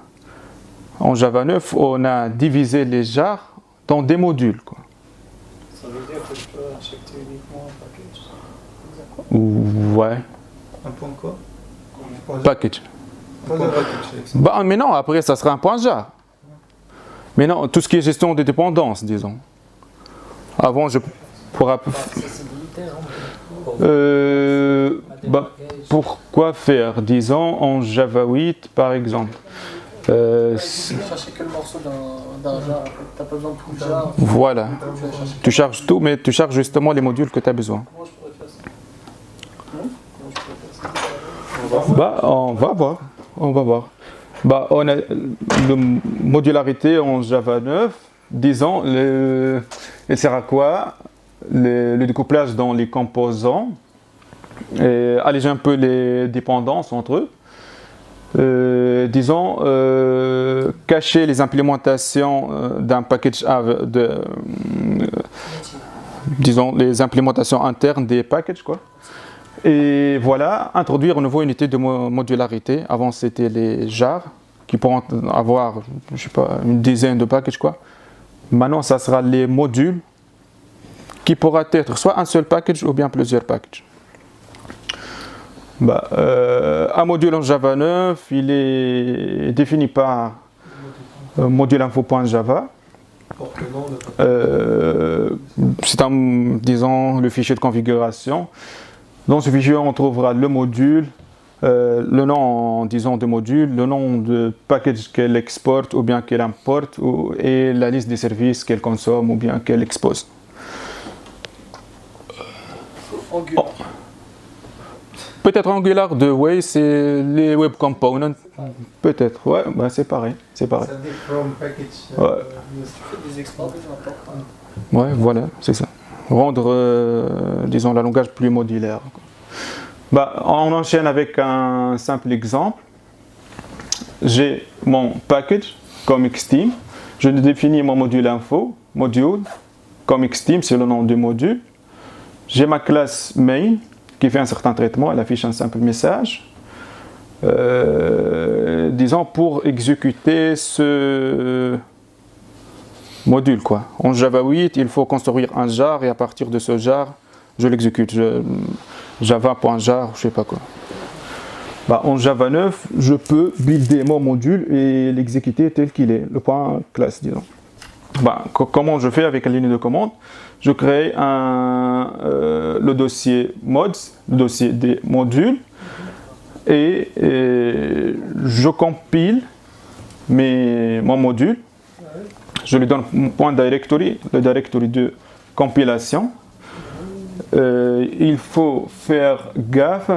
En Java 9, on a divisé les jars dans des modules, quoi. Ça veut dire que je peux injecter uniquement un package. Ouais. Un point quoi? Package. Mais non, après ça sera un point jar. Mais non, tout ce qui est gestion de dépendance, disons. Avant, je pourrais... pourquoi faire, disons, en Java 8, par exemple. Chercher quel morceau d'un jar, t'as pas besoin de tout le jar. Voilà. Tu charges tout, mais tu charges justement les modules que tu as besoin. Comment je pourrais faire ça? On va voir. On a la modularité en Java 9, disons, elle sert à quoi? Le découplage dans les composants, et alléger un peu les dépendances entre eux. Disons, cacher les implémentations d'un package, disons, les implémentations internes des packages, quoi. Et voilà, introduire une nouvelle unité de modularité. Avant, c'était les jars, qui pourront avoir, je sais pas, une dizaine de packages, quoi. Maintenant, ça sera les modules, qui pourra être soit un seul package ou bien plusieurs packages. Un module en Java 9, il est défini par module info.java. C'est disons, le fichier de configuration. Dans ce fichier, on trouvera le module, le nom, disons, de module, le nom de package qu'elle exporte ou bien qu'elle importe, et la liste des services qu'elle consomme ou bien qu'elle expose. Angular. Oh. Peut-être Angular 2, oui, c'est les web components. Peut-être, ouais, bah c'est pareil, c'est pareil. Ça dit from package. Ouais. Des exports, des imports. Ouais, voilà, c'est ça. Rendre, disons, le langage plus modulaire. Bah, on enchaîne avec un simple exemple. J'ai mon package comme Xteam. Je définis mon module info, module comme Xteam, c'est le nom du module. J'ai ma classe main qui fait un certain traitement, elle affiche un simple message. Disons pour exécuter ce module quoi. En Java 8, il faut construire un jar et à partir de ce jar, je l'exécute. Java.jar, je sais pas quoi. Bah, en Java 9, je peux builder mon module et l'exécuter tel qu'il est, le point classe disons. Bah, comment je fais avec la ligne de commande? Je crée le dossier mods, le dossier des modules, et je compile mon module. Je lui donne point directory, le directory de compilation. Il faut faire gaffe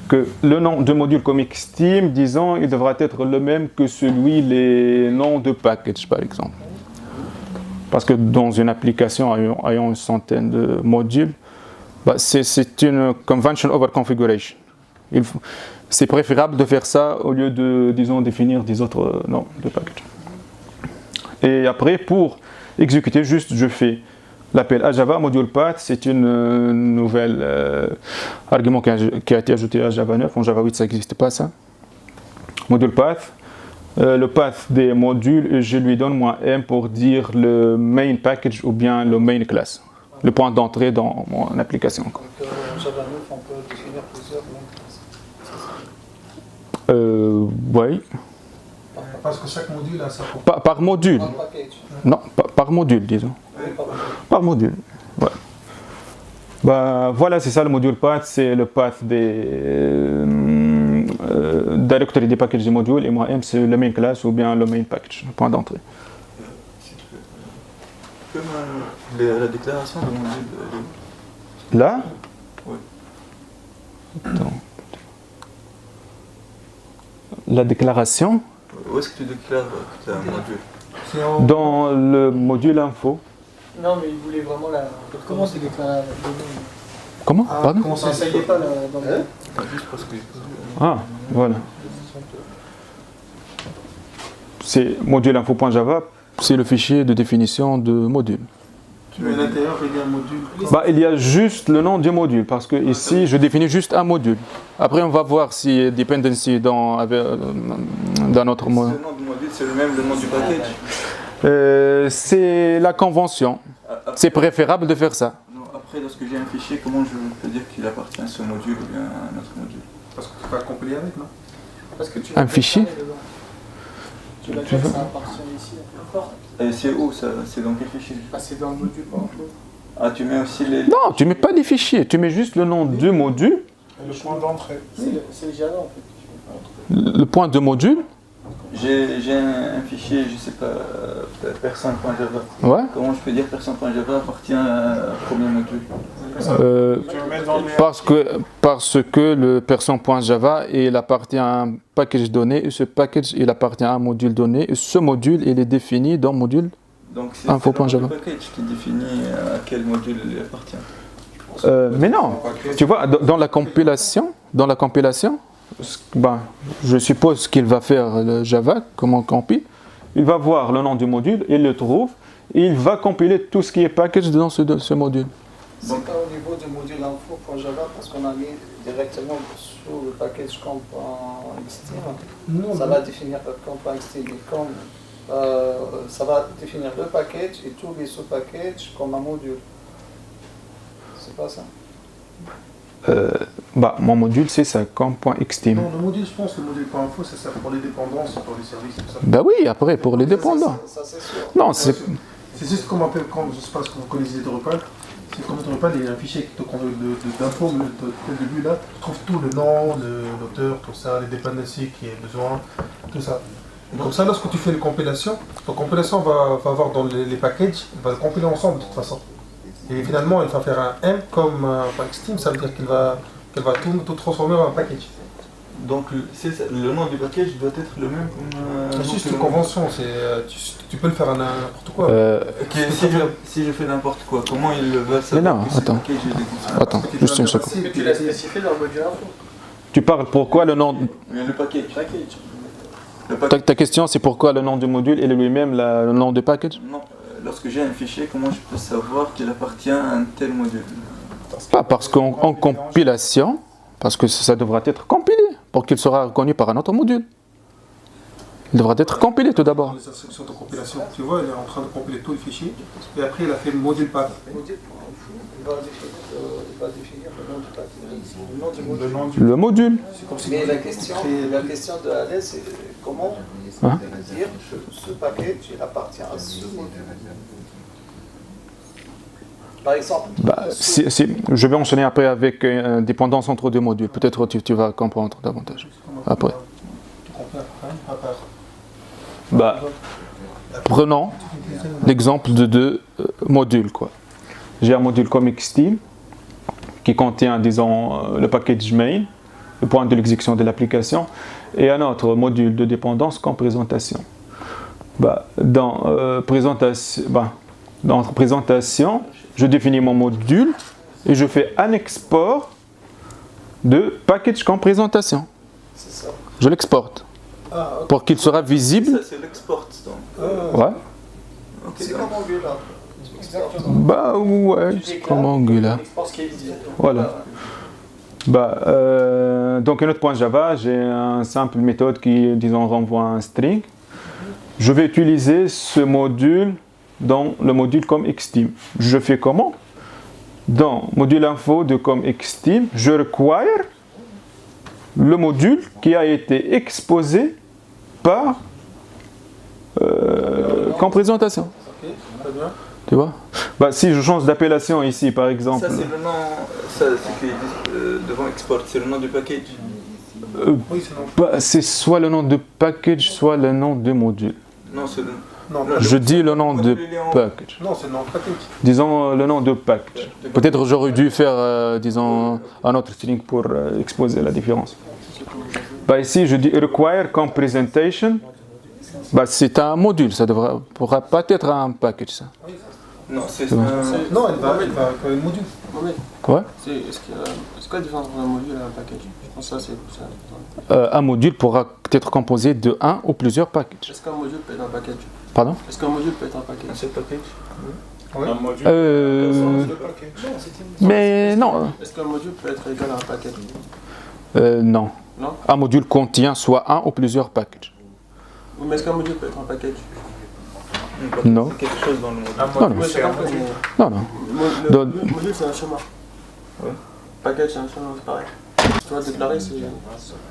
que le nom de module comme Xteam, disons, il devra être le même que les noms de package par exemple. Parce que dans une application ayant une centaine de modules, bah, c'est une convention over configuration. C'est préférable de faire ça au lieu de, disons, définir des autres noms de package. Et après, pour exécuter, juste je fais l'appel à Java, module path, c'est une nouvelle argument qui a été ajouté à Java 9. En Java 8, ça n'existe pas ça. Module path. Le path des modules, et je lui donne moi M pour dire le main package ou bien le main class, le point d'entrée dans mon application. Donc Java 9, on peut définir plusieurs main classes. Oui. Parce que chaque module a sa Par module. Non, par module, disons. Par module. Ouais. Bah, voilà, c'est ça le module path, c'est le path des directory des packages des modules, et moi M c'est le main class ou bien le main package, le point d'entrée. Comme la déclaration de module. Là? Oui. Attends. La déclaration? Où est-ce que tu déclares que tu as un module? Dans le module info. Non, mais il voulait vraiment la. Comment c'est déclaré? Comment? Pardon? Comment ça y est pas dans le. Ah, voilà. C'est module info.java, c'est le fichier de définition de module. Mais à l'intérieur, il y a un module. Bah, il y a juste le nom du module, parce que ici, je définis juste un module. Après, on va voir s'il y a dependency dans notre module. Le nom du module, c'est le même le nom du package? C'est la convention. C'est préférable de faire ça. Non, après, lorsque j'ai un fichier, comment je peux dire qu'il appartient à ce module ou bien à un autre module? Parce que tu vas compiler avec, non? Parce que tu Un fichier? Tu vas dire que ça appartient ici. Et c'est où ça? C'est dans quel fichier? Ah, c'est dans le module par exemple. Ah, tu mets aussi les... Non, tu mets pas les fichiers, tu mets juste le nom du module. Le point d'entrée. C'est le Java en fait. Le point de module. J'ai un fichier, je sais pas, personne.java. Ouais. Comment je peux dire personne.java appartient à premier module? Parce que le person.java il appartient à un package donné, et ce package il appartient à un module donné, et ce module il est défini dans module info.java. C'est le package qui définit à quel module il appartient. Mais non, tu vois, dans la compilation, ben, je suppose qu'il va faire le Java, comment on compile, il va voir le nom du module, il le trouve, et il va compiler tout ce qui est package dans ce module. C'est pas au niveau du module info.java parce qu'on a mis directement sur le package comp.xteam. Ça va définir comp.xteam comme ça va définir le package et tous les sous-packages comme un module. C'est pas ça? Mon module, c'est ça, com.xteam. Non, le module, je pense, le module .info, c'est ça pour les dépendances, pour les services, tout ça. Bah oui, après, pour les dépendants. Ça, c'est sûr. Non, c'est... C'est juste comme je sais pas ce que vous connaissez Drupal. C'est comme Drupal, il y a un fichier d'infos, dès le début là, tu trouves tout, le nom, l'auteur, tout ça, les dependencies qui est besoin, tout ça. Et comme ça, lorsque tu fais une compilation, ton compilation va avoir dans les packages, il va le compiler ensemble de toute façon. Et finalement, il va faire un M comme .xteam, ça veut dire qu'elle va tout transformer en un package. Donc le nom du package doit être le même comme... C'est juste une convention, tu peux le faire à n'importe quoi. Si je fais n'importe quoi, comment il va savoir non, que ce attends. package est déconseillé? Attends, juste une seconde. Tu l'as spécifié dans le module info. Tu parles pourquoi le nom... Le package. Ta question, c'est pourquoi le nom du module est lui-même le nom du package? Non, lorsque j'ai un fichier, comment je peux savoir qu'il appartient à un tel module? Pas parce qu'en compilation, parce que ça devra être compilé pour qu'il sera reconnu par un autre module. Il devra être compilé tout d'abord. Les instructions de compilation, tu vois, elle est en train de compiler tout le fichier, et après il a fait le module path. Il va définir le nom du package. Le nom du module. Le module. Mais la question de Alain, c'est comment dire que ce package il appartient à ce module. Par exemple, je vais enchaîner après avec une dépendance entre deux modules. Peut-être tu vas comprendre davantage après. Prenons l'exemple de deux modules. J'ai un module comme xteam qui contient, disons, le package main, le point de l'exécution de l'application, et un autre module de dépendance comme présentation. Dans présentation, je définis mon module et je fais un export de package comme présentation. c'est ça. Je l'exporte pour qu'il sera visible. Ça, c'est l'export. Ouais. C'est comme Angular. Ouais, c'est comme Angular. Voilà. Donc un autre point Java, j'ai une simple méthode qui, disons, renvoie un string. Je vais utiliser ce module dans le module comme xteam. Je fais comment? Dans module info de comme xteam, je require le module qui a été exposé par comme présentation. Ok, très bien. Tu vois? Si je change d'appellation ici, par exemple. Ça, c'est le nom, c'est qui est devant export, c'est le nom du package. Oui, c'est non. C'est soit le nom de package, soit le nom de module. Non, c'est le... Non, Je dis le nom de package. non, c'est le nom de package. Disons le nom de package. Peut-être j'aurais dû faire, disons, un autre string pour exposer la différence. Ici, je dis require comme presentation. C'est un module, ça ne pourra pas être un package. Ça. Non, c'est Non, elle va avec un module. Ouais. C'est quoi la différence entre un module et un package? Je pense que ça, c'est ça. Un module pourra être composé de un ou plusieurs packages. Est-ce qu'un module peut être un package? Pardon? Est-ce qu'un module peut être un package? c'est package. Oui. Un module Mais non. Est-ce qu'un module peut être égal à un package? Non. Non? Un module contient soit un ou plusieurs packages. Mais est-ce qu'un module peut être un package? Non. C'est quelque chose dans le module. Un module, c'est un compris, module. Non, non. Le module, c'est un schéma. Ouais. Package, c'est un schéma, c'est pareil. Tu vas déclarer, c'est la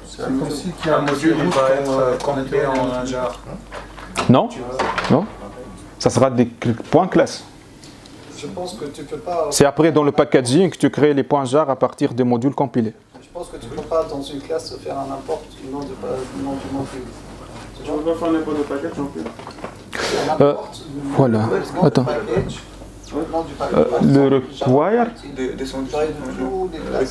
C'est même comme chose. si il y a Un module, il va être compilé en un jar. Non. Non. Ça sera des points classes. Je pense que tu peux pas. C'est après dans le packaging que tu crées les points jar à partir des modules compilés. Je pense que tu peux pas dans une classe faire un n'importe du nom du module. Tu ne peux pas faire n'importe quel package non plus. Voilà. Attends. Le require.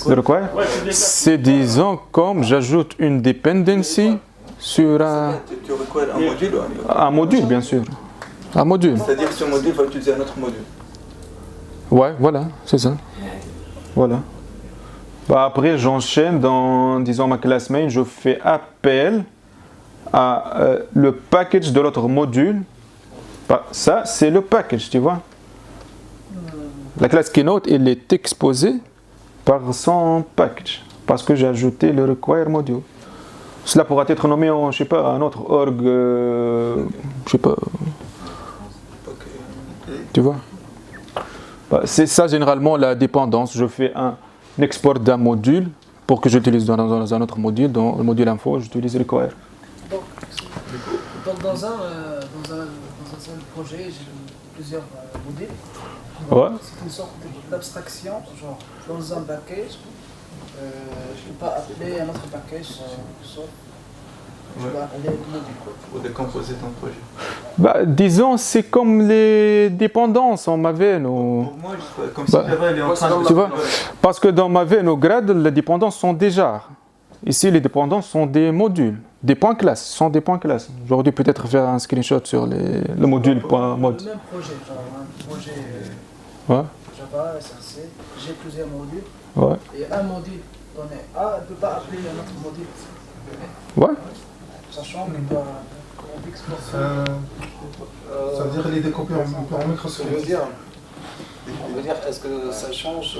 Le require, c'est disons comme j'ajoute une dependency sur Tu requires un module ou un module, bien sûr. Un module. C'est-à-dire que ce module va utiliser un autre module. Ouais, voilà, c'est ça. Voilà. Après, j'enchaîne dans, disons, ma classe main, je fais appel à le package de l'autre module. Ça, c'est le package, tu vois. La classe Keynote, elle est exposée par son package, parce que j'ai ajouté le require module. Cela pourra être nommé en, je sais pas, un autre org, je sais pas. Tu vois. C'est ça généralement la dépendance. Je fais un export d'un module pour que j'utilise dans un autre module, dans le module info, j'utilise require. Donc dans un seul projet, j'ai plusieurs modules. Ouais. C'est une sorte d'abstraction, genre dans un package, je ne peux pas appeler un autre package sauf je peux appeler le module. Pour décomposer ton projet. Bah, disons, c'est comme les dépendances en Maven. Ou... Pour moi, comme si Java est en train de... Tu vois, parce que dans Maven au grade, les dépendances sont des jars. Ici, les dépendances sont des modules. Des points classes, sont des points classes. J'aurais dû peut-être faire un screenshot sur le module point mode. Le même projet, genre un projet Java, SRC, j'ai plusieurs modules. Ouais. Et un module donné A, ne peut pas appeler un autre module. Ouais. Sachant qu'il doit exporter. Ça veut dire les découper en Microsoft. On veut dire, est-ce que ça change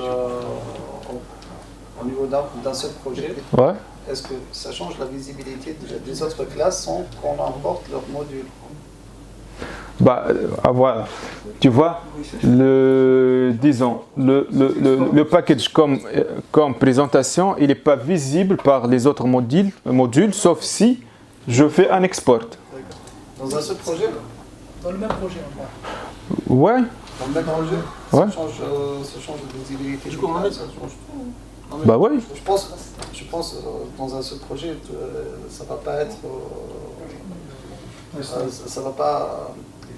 au niveau d'un seul projet? Ouais. Est-ce que ça change la visibilité des autres classes sans qu'on importe leur module? Bah, voilà. Tu vois, disons, le package comme présentation, il n'est pas visible par les autres modules, sauf si je fais un export. Dans un seul projet? Dans le même projet, Ouais. Dans le même projet? Ouais. Ça change de visibilité des classes, ça change tout. Non, Bah ouais. Je pense dans un seul projet, ça va pas être... ça va pas...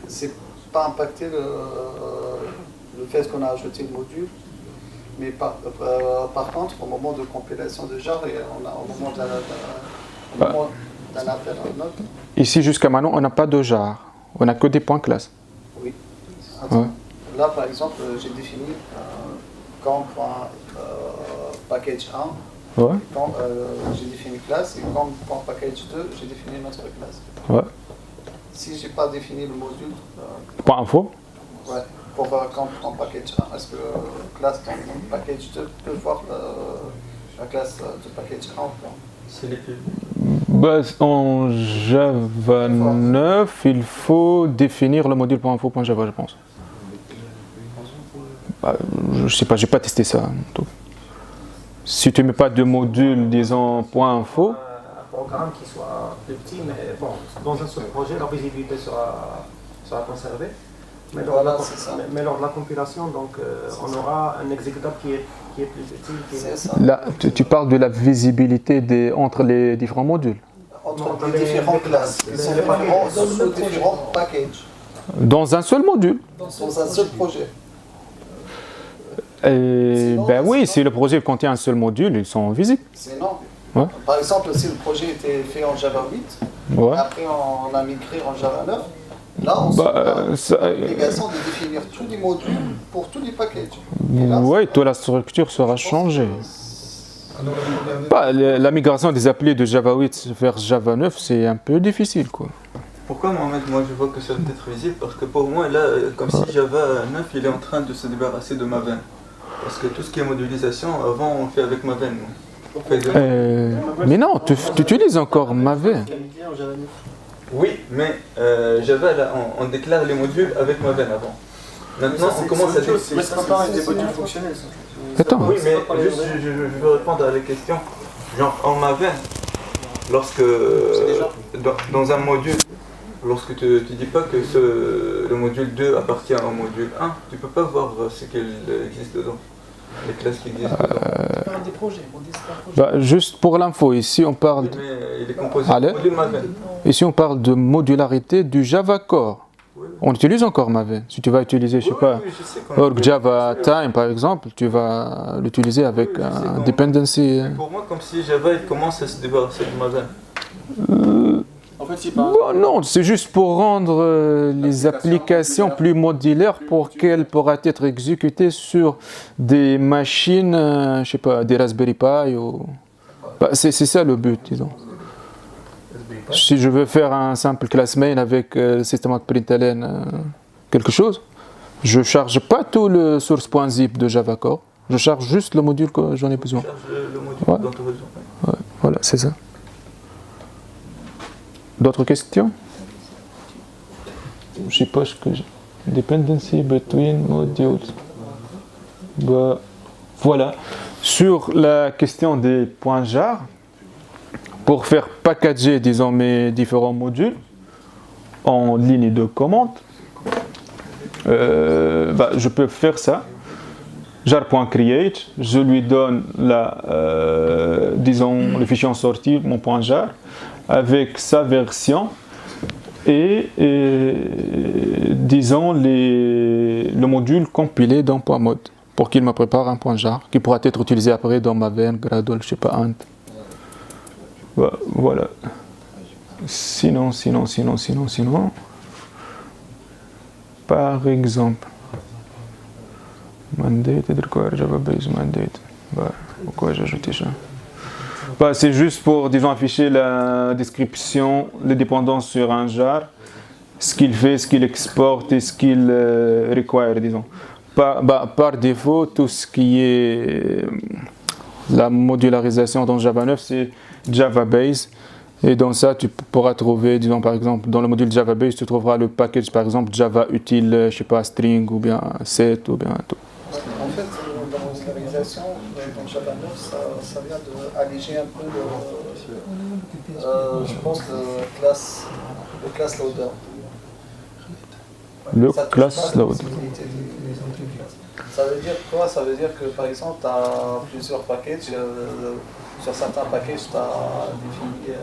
C'est pas impacter le fait qu'on a ajouté le module, mais par contre, au moment de compilation de genre et au moment d'un appel à note. Ici, jusqu'à maintenant, on n'a pas de jar. On n'a que des points classes. Oui. Ouais. Là, par exemple, j'ai défini comme package 1, Ouais. j'ai défini classe, et comme package 2, j'ai défini notre classe. Ouais. Si j'ai pas défini le module, Point info. ouais, pour comme package 1, est-ce que classe dans le package 2 peut voir la classe de package 1 ou pas? C'est les plus... Bah, en Java 9, il faut définir le module .info.java, je pense. Bah, je sais pas, j'ai pas testé ça. Si tu mets pas de module, disons .info. Un programme qui soit plus petit, mais bon, dans un seul projet, la visibilité sera conservée. Mais lors, de la compilation, donc, on aura un exécutable qui est plus petit. Là, tu parles de la visibilité entre les différents modules. Entre les différentes classes, qui sont dans différents packages. Dans un seul module. Dans un seul projet. Ben oui, si le projet contient un seul module, ils sont visibles. Sinon, ouais. Par exemple, si le projet était fait en Java 8, ouais. après on a migré en Java 9, là on a l'obligation de définir tous les modules pour tous les packages. Oui, toute la structure sera changée. La migration des applis de Java 8 vers Java 9, c'est un peu difficile, quoi. Pourquoi Mohamed, moi je vois que ça peut être visible? Parce que pour moi, là, comme si Java 9 il est en train de se débarrasser de Maven. Parce que tout ce qui est modélisation, avant on fait avec Maven. Mais non, tu utilises encore Maven. Oui, mais Java, là, on déclare les modules avec Maven avant. Maintenant, on commence à définir. Mais ça pas des modules fonctionnels. Attends. Oui, mais juste, je veux répondre à la question. Genre, en Maven, lorsque dans un module, lorsque tu dis pas que le module 2 appartient au module 1, tu peux pas voir ce qu'il existe dedans. Les classes qui existent dedans. On parle des projets, Bah, juste pour l'info, ici on parle. Oui, mais il est composé de module Maven. Ici on parle de modularité du Java Core. Oui. On utilise encore Maven. Si tu vas utiliser, je sais pas, Org Java Time par exemple, tu vas l'utiliser avec un dependency. Pour moi, comme si Java il commence à se débarrasser de Maven. En fait, c'est pas... Bon, non, c'est juste pour rendre les applications plus modulaires pour qu'elles pourraient être exécutées sur des machines, je sais pas, des Raspberry Pi ou... Bah, c'est ça le but, disons. Si je veux faire un simple class main avec system.println quelque chose, je charge pas tout le source.zip de Java Core, je charge juste le module que j'en ai besoin. Je charge le module dont tu as besoin. Ouais, voilà, c'est ça. D'autres questions? Je sais pas ce que j'ai. Dependency between modules. Bah, voilà. Sur la question des points jar, pour faire packager, disons, mes différents modules en ligne de commande, je peux faire ça. jar.create, je lui donne disons, le fichier en sortie, mon point jar, avec sa version et disons, le module compilé dans point mode pour qu'il me prépare un point jar qui pourra être utilisé après dans ma veine, Gradle, je sais pas, Ant. Voilà. Sinon. Par exemple, mandate, Java Base mandate. Pourquoi j'ai ajouté ça? C'est juste pour, disons, afficher la description, les dépendances sur un jar, ce qu'il fait, ce qu'il exporte et ce qu'il requiert, disons. Par défaut, tout ce qui est la modularisation dans Java 9, c'est Java Base. Et dans ça, tu pourras trouver, disons par exemple, dans le module Java Base, tu trouveras le package, par exemple, Java utile, je sais pas, string ou bien set ou bien tout. En fait, la modularisation dans Java 9, ça vient d'alléger un peu je pense, le class loader. Le class loader. Ça veut dire quoi? Ça veut dire que par exemple, tu as plusieurs packages. Sur certains packages, tu as défini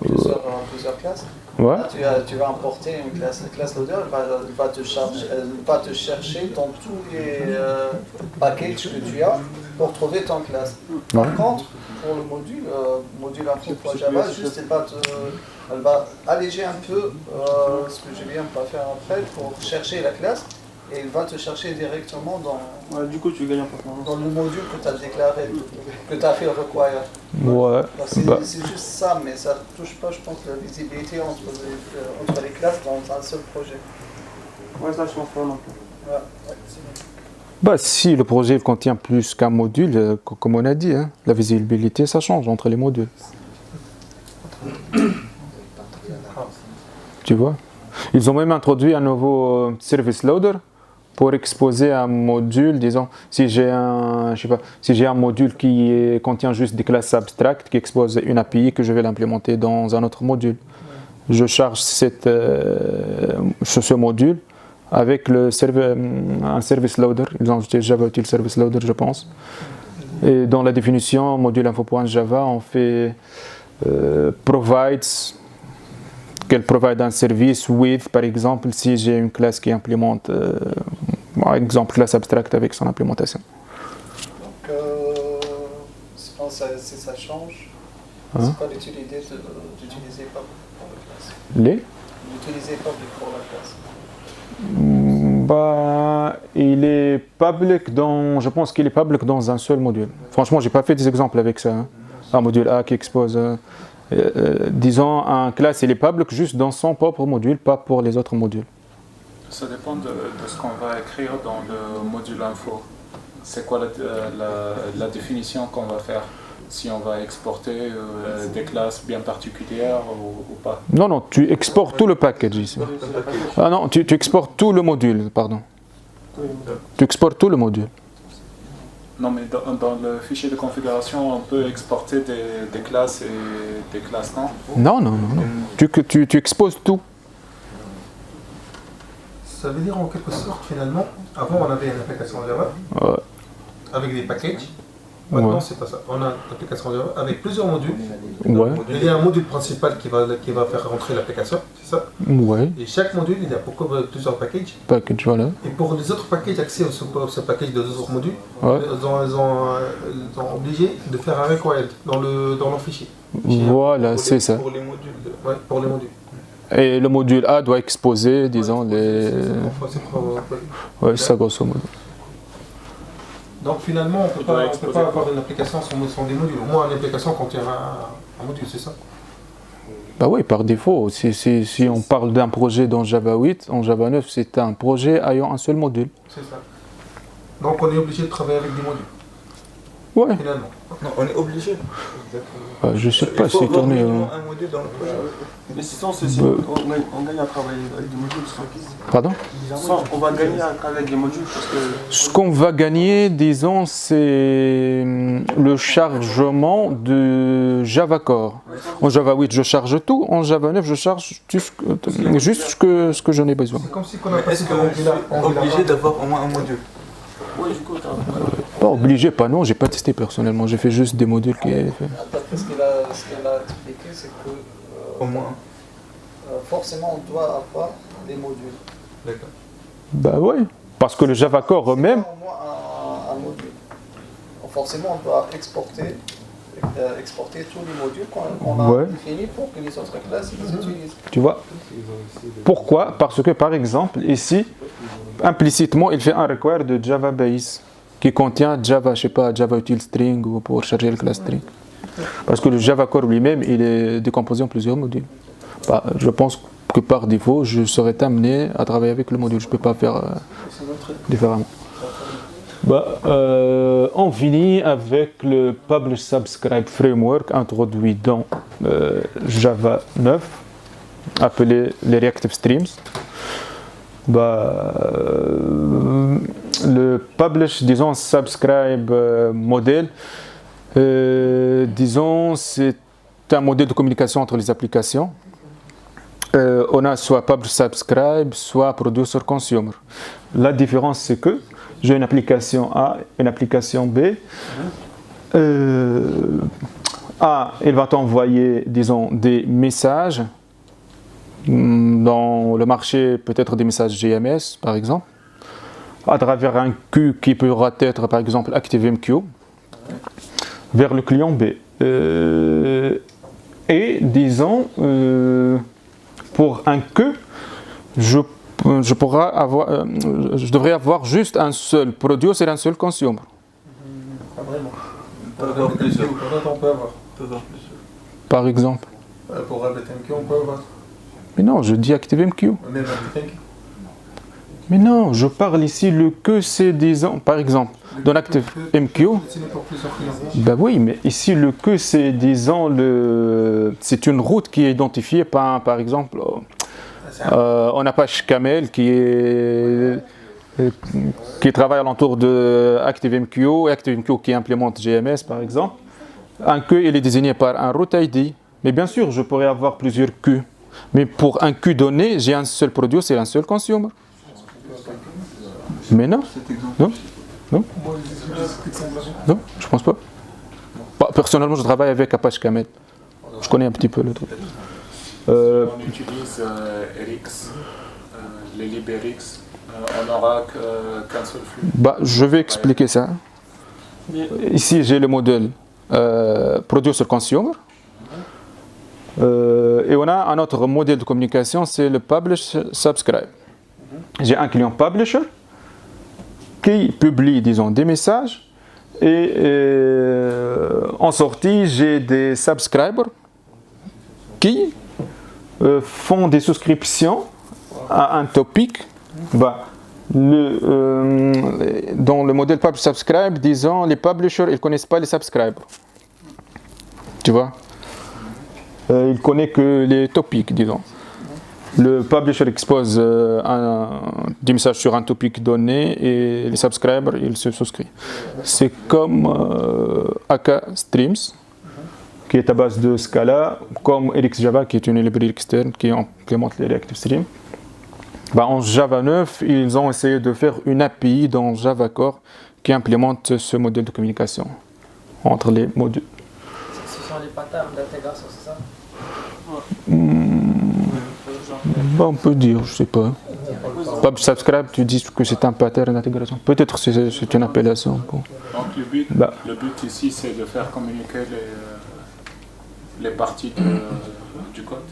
plusieurs classes. Ouais. Là, tu vas importer une classe. La classe loader, elle va te chercher dans tous les packages que tu as pour trouver ton classe. Par contre, pour le module info.java, juste elle va alléger un peu ce que Julien va faire après pour chercher la classe. Et il va te chercher directement du coup, tu gagnes en performance. Dans le module que tu as déclaré, que tu as fait require. Ouais. C'est juste ça, mais ça ne touche pas, je pense, la visibilité entre les classes dans un seul projet. Ouais, ça, je pense pas non plus. Si le projet contient plus qu'un module, comme on a dit, hein, la visibilité, ça change entre les modules. Tu vois? Ils ont même introduit un nouveau service loader pour exposer un module, disons, si j'ai un module qui contient juste des classes abstractes qui exposent une API que je vais l'implémenter dans un autre module. Je charge ce module avec un service loader. Ils ont ajouté Java Util Service Loader, je pense. Et dans la définition module info.java, on fait provides, qu'elle provide un service with, par exemple, si j'ai une classe qui implémente, par exemple, classe abstracte avec son implémentation. Donc, si ça change, c'est pas l'utilité d'utiliser public pour la classe. L'utiliser public pour la classe. Il est public je pense qu'il est public dans un seul module. Franchement, j'ai pas fait des exemples avec ça. Hein. Un module A qui expose... disons, un classe, il est public juste dans son propre module, pas pour les autres modules. Ça dépend de ce qu'on va écrire dans le module info. C'est quoi la définition qu'on va faire? Si on va exporter des classes bien particulières ou pas? Non, tu exportes tout le package ici. Ah non, tu exportes tout le module, pardon. Tu exportes tout le module. Non, mais dans le fichier de configuration, on peut exporter des classes et des classes, non? Non. Tu exposes tout. Ça veut dire en quelque sorte, finalement, avant on avait une application Java avec des packages. Maintenant, c'est pas ça. On a une application Java avec plusieurs modules. Ouais. Il y a un module principal qui va faire rentrer l'application, c'est ça? Ouais. Et chaque module, il y a plusieurs packages. Package, voilà. Et pour les autres packages, accès à ce package de autres modules, ouais. ils ont obligé de faire un required dans leur fichier. Voilà, c'est ça. Pour les modules. Ouais, pour les modules. Et le module A doit exposer, disons, les... Ouais, c'est ça, grosso modo. Donc finalement, on ne peut pas avoir une application sans des modules. Au moins, une application contient un module, c'est ça? Oui, par défaut. Si on parle d'un projet dans Java 8, en Java 9, c'est un projet ayant un seul module. C'est ça. Donc on est obligé de travailler avec des modules. Ouais. Finalement. Non, on est obligé. Je sais pas si tourner. Un module dans le projet. Mais sinon, on gagne à travailler avec des modules. Pardon? On va gagner à travailler avec des modules parce que... Ce qu'on va gagner, disons, c'est le chargement de Java Core. En Java 8, je charge tout. En Java 9, je charge juste ce que j'en ai besoin. C'est comme si on a Est-ce qu'on est obligé d'avoir au moins un module? Oui, du coup, Pas obligé, pas non, j'ai pas testé personnellement, j'ai fait juste des modules qui est fait. D'après ce qu'il a expliqué, c'est que Au moins. Forcément on doit avoir des modules. D'accord. Bah ouais, parce que le Java Core eux-mêmes. Au moins un module. Donc forcément on doit exporter tous les modules qu'on a définis pour que les autres classes les utilisent. Tu vois? Pourquoi? Parce que par exemple, ici, implicitement, il fait un require de Java Base qui contient Java, je sais pas, Java Util String ou pour charger le class string. Parce que le Java Core lui-même, il est décomposé en plusieurs modules. Bah, je pense que par défaut, je serais amené à travailler avec le module. Je ne peux pas faire différemment. Bah, on finit avec le Publish Subscribe Framework introduit dans Java 9, appelé les Reactive Streams. Bah, le Publish, disons, Subscribe modèle, disons, c'est un modèle de communication entre les applications. On a soit Publish Subscribe, soit Producer Consumer. La différence, c'est que j'ai une application A, une application B. A, il va t'envoyer, disons, des messages. Dans le marché, peut-être des messages GMS, par exemple, à travers un Q qui pourra être, par exemple, ActiveMQ, vers le client B. Et, disons, pour un Q, je devrais avoir juste un seul producer et un seul consumer. Pas vraiment. On peut avoir plusieurs. On peut avoir. Par exemple. Pour RabbitMQ, on peut avoir. Mais non, je dis ActiveMQ. Même RabbitMQ. Mais non, je parle ici le que c'est disons, par exemple, dans ActiveMQ. Ben oui, mais ici le que c'est disons c'est une route qui est identifiée par exemple, on Apache Camel qui travaille alentour de ActiveMQ, et ActiveMQ qui implémente GMS par exemple. Un que il est désigné par un route ID. Mais bien sûr, je pourrais avoir plusieurs Q. Mais pour un Q donné, j'ai un seul produit, c'est un seul consumer. Mais non. Non. Non. Non, je pense pas. Personnellement, je travaille avec Apache Camel. Je connais un petit peu le truc. Si on utilise RX, les libRX, on n'aura qu'un seul flux. Bah, je vais expliquer ça. Ici, j'ai le modèle Producer Consumer. Et on a un autre modèle de communication, c'est le Publish Subscribe. J'ai un client Publisher qui publie, disons, des messages et en sortie, j'ai des subscribers qui font des souscriptions à un topic. Bah, dans le modèle Publish Subscribe, disons, les publishers, ils ne connaissent pas les subscribers. Tu vois? Il connaît que les topics, disons. Le publisher expose des messages sur un topic donné et les subscribers, ils se souscrivent. C'est comme AK Streams, qui est à base de Scala, comme RxJava, qui est une librairie externe qui implémente les Reactive Streams. Bah, en Java 9, ils ont essayé de faire une API dans Java Core qui implémente ce modèle de communication entre les modules. Ce sont les patterns d'intégration, c'est ça? Bah, on peut dire, je sais pas. Publish Subscribe, tu dis que c'est un pattern d'intégration. Peut-être que c'est une appellation. Bon. Donc le but ici, c'est de faire communiquer les parties du code.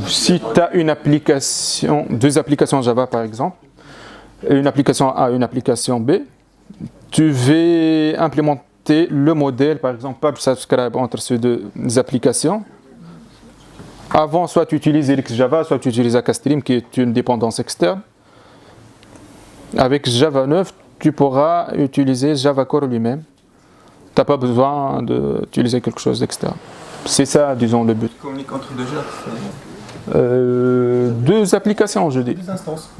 Si tu as une application, deux applications Java par exemple, une application A et une application B, tu veux implémenter le modèle, par exemple, Publish Subscribe entre ces deux applications. Avant, soit tu utilises RxJava, soit tu utilises AKStream, qui est une dépendance externe. Avec Java 9, tu pourras utiliser Java Core lui-même. Tu n'as pas besoin d'utiliser quelque chose d'externe. C'est ça, disons, le but. Tu communiques entre deux jeux. Deux applications, je dis. Deux instances.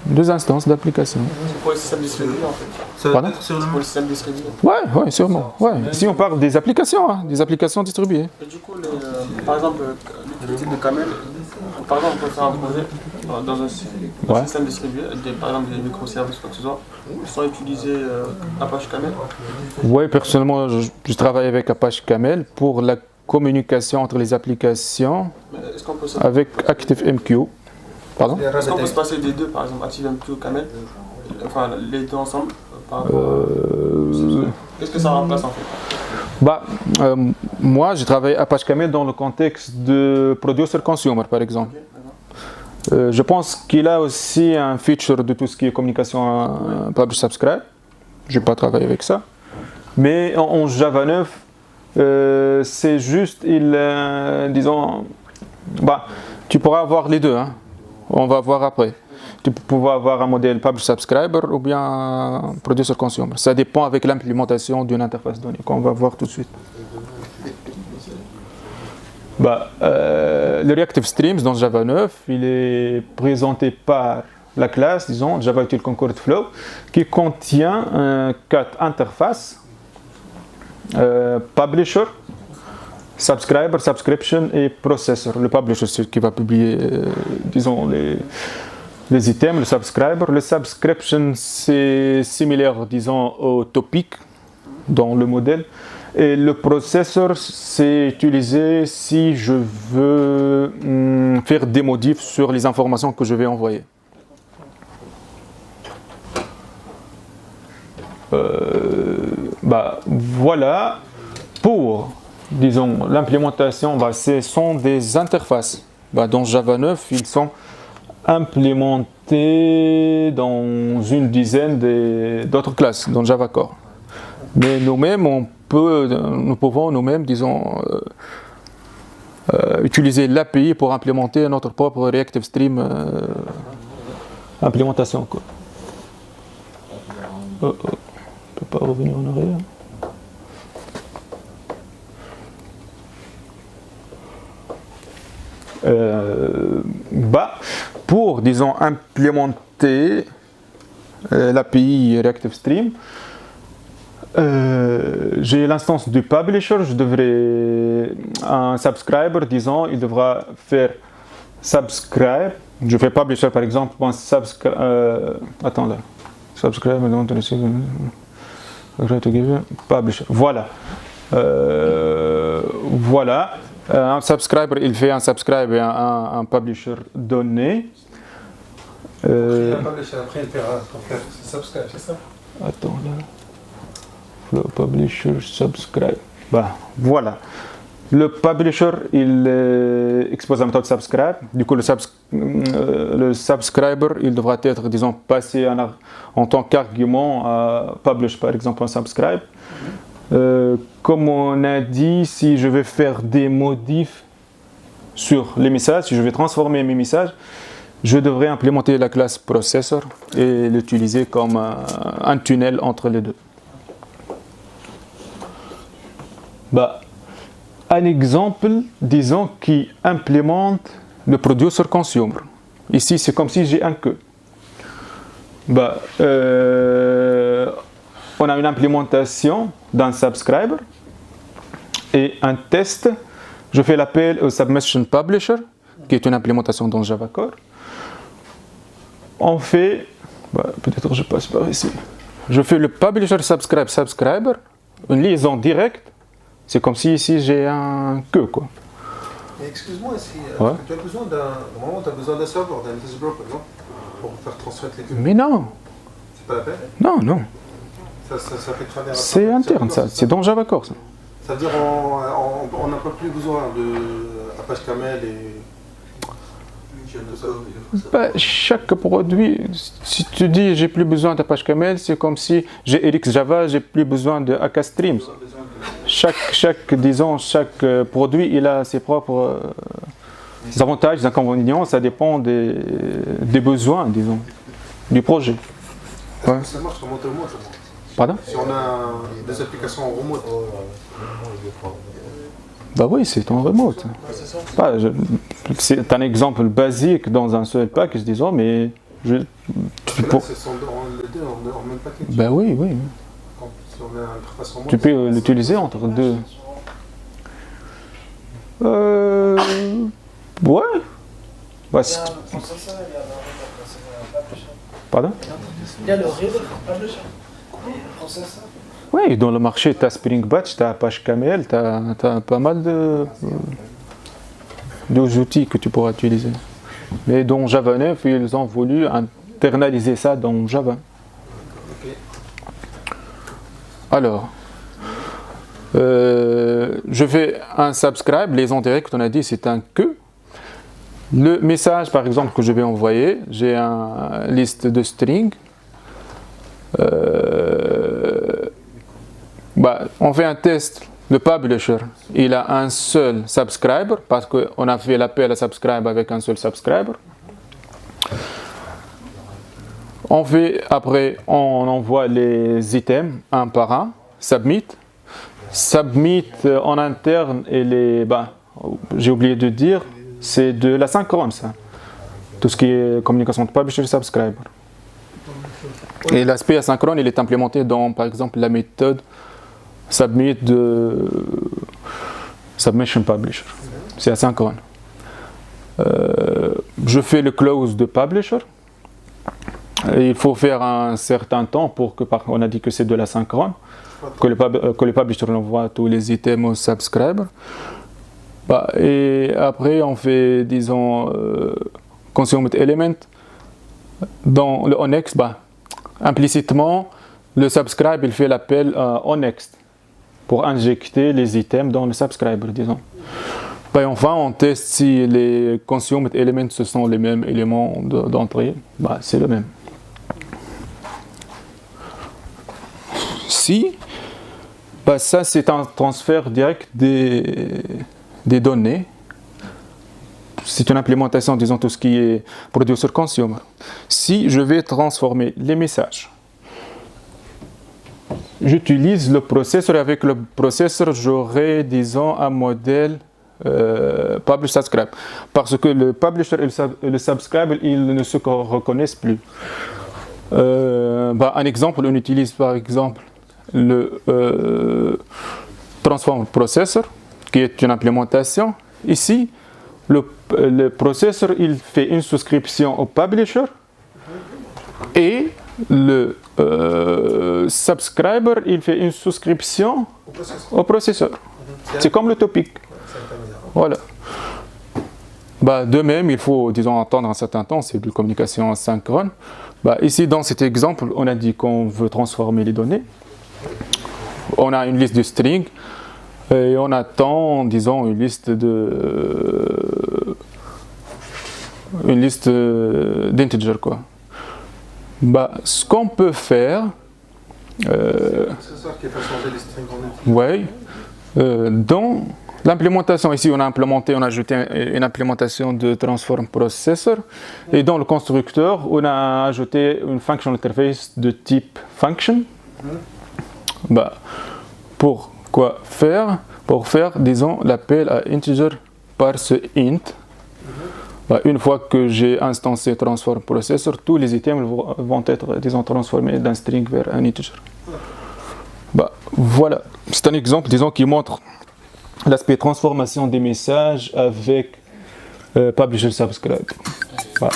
Deux instances d'application. C'est pour le système distribué en fait. Ça va Pardon? être sur le C'est pour le système distribué. Ouais, sûrement. Ouais. Si on parle des applications, hein, des applications distribuées. Et du coup, par exemple, l'outil de Camel, par exemple, on peut faire un projet dans un système distribué, par exemple des microservices, quoi que ce soit, sans utiliser Apache Camel. Oui, personnellement, je travaille avec Apache Camel pour la communication entre les applications avec ActiveMQ. Pardon? Est-ce qu'on peut se passer des deux, par exemple, ActiveMQ, Camel, enfin les deux ensemble Qu'est-ce que ça remplace en fait? Moi, j'ai travaillé Apache Camel dans le contexte de Producer Consumer, par exemple. Je pense qu'il a aussi un feature de tout ce qui est communication Publish Subscribe. Je n'ai pas travaillé avec ça. Mais en Java 9, c'est juste, disons, tu pourras avoir les deux, hein. On va voir après. Tu pourras avoir un modèle Publish Subscriber ou bien Producer Consumer. Ça dépend avec l'implémentation d'une interface donnée, qu'on va voir tout de suite. Le Reactive Streams dans Java 9, il est présenté par la classe, disons, Java Util Concord Flow, qui contient 4 interfaces. Publisher, Subscriber, Subscription et Processor. Le Publisher, c'est ce qui va publier, disons, les items. Le Subscriber, le Subscription, c'est similaire, disons, au topic dans le modèle. Et le Processor, c'est utilisé si je veux faire des modifs sur les informations que je vais envoyer. Voilà, pour, disons, l'implémentation, ce sont des interfaces. Dans Java 9, ils sont implémentés dans une dizaine d'autres classes, dans Java Core. Mais nous-mêmes, nous pouvons nous-mêmes, disons, utiliser l'API pour implémenter notre propre Reactive Stream implémentation. On ne peut pas revenir en arrière. Pour, disons, implémenter l'API Reactive Stream, j'ai l'instance du publisher, un subscriber, disons, il devra faire subscribe. Je fais publisher par exemple, attends là, subscribe, publisher, voilà. Voilà. Un subscriber, il fait un subscribe et un publisher donné. Un publisher, après il fera subscribe, c'est ça? Attends là. Flow publisher subscribe. Voilà. Le publisher, il expose la méthode subscribe. Du coup, le subscriber, il devra être, disons, passé en tant qu'argument à publish, par exemple, un subscribe. Comme on a dit, si je vais faire des modifs sur les messages, si je vais transformer mes messages, je devrais implémenter la classe processor et l'utiliser comme un tunnel entre les deux. Un exemple, disons, qui implémente le producer consumer. Ici, c'est comme si j'ai un que. On a une implémentation d'un subscriber et un test. Je fais l'appel au submission publisher, qui est une implémentation dans Java Core. On fait, peut-être je passe par ici. Je fais le publisher subscriber, une liaison directe. C'est comme si ici j'ai un que, quoi. Mais excuse-moi, tu as besoin d'un serveur, d'un test broker, non? Pour faire transmettre les queues. Mais non. C'est pas la peine? Non. Ça fait travers. C'est interne, ça. C'est dans Java Core, ça. Ça veut dire on n'a pas plus besoin de Apache Camel et. Chaque produit, si tu dis j'ai plus besoin d'Apache Camel, c'est comme si j'ai RX Java, j'ai plus besoin de AK Streams. Chaque produit, il a ses propres avantages, des inconvénients, ça dépend des besoins, disons, du projet. Est-ce que ça marche en remote? Pardon? Si on a des applications en remote. Bah oui, c'est en remote. C'est un exemple basique dans un seul package, disons, mais... Ce sont les deux en même package. Bah oui, oui. Si on a une interface remote, tu peux l'utiliser entre deux. Ouais. Bah, pardon? Il y a le reader, processeur. Oui, dans le marché, tu as Spring Batch, tu as Apache Camel, tu as pas mal d'outils que tu pourras utiliser. Mais dans Java 9, ils ont voulu internaliser ça dans Java. Alors, je fais un subscribe, les indirects, on a dit c'est un que. Le message, par exemple, que je vais envoyer, j'ai une liste de strings. On fait un test. Le publisher, il a un seul subscriber parce qu'on a fait l'appel à subscribe avec un seul subscriber. Après, on envoie les items un par un. Submit. Submit en interne, j'ai oublié de dire, c'est de la synchrone, ça. Tout ce qui est communication de publisher et subscriber. Et l'aspect asynchrone, il est implémenté dans, par exemple, la méthode submit de submission publisher. C'est asynchrone. Je fais le close de publisher. Et il faut faire un certain temps pour que, on a dit que c'est de l'asynchrone, que le publisher envoie tous les items au subscriber. Et après, on fait, disons, consumed element. Dans le onNext, implicitement, le subscribe, il fait l'appel onNext pour injecter les items dans le subscriber, disons. Et enfin, on teste si les consumed elements, ce sont les mêmes éléments d'entrée. C'est le même. Si, ça c'est un transfert direct des données. C'est une implémentation, disons, tout ce qui est producer-consumer. Si je vais transformer les messages, j'utilise le processeur. Avec le processeur, j'aurai, disons, un modèle publish-subscribe. Parce que le publisher et le subscribe, ils ne se reconnaissent plus. Un exemple, on utilise par exemple le transform processor, qui est une implémentation. Ici, le processeur, il fait une souscription au publisher et le subscriber, il fait une souscription au processeur. C'est comme le topic. Voilà. De même, il faut, disons, attendre un certain temps, c'est de communication asynchrone. Ici, dans cet exemple, on a dit qu'on veut transformer les données. On a une liste de strings et on attend, disons, une liste d'integers, quoi. Ce qu'on peut faire, c'est ça qui fait changer les strings en oui, dans l'implémentation, ici on a ajouté une implémentation de transform processor, et dans le constructeur on a ajouté une function interface de type function. Pour quoi faire? Pour faire, disons, l'appel à integer par ce int. Une fois que j'ai instancé transform processor, tous les items vont être, disons, transformés d'un string vers un integer. Voilà, c'est un exemple, disons, qui montre l'aspect transformation des messages avec publisher subscribe. Voilà.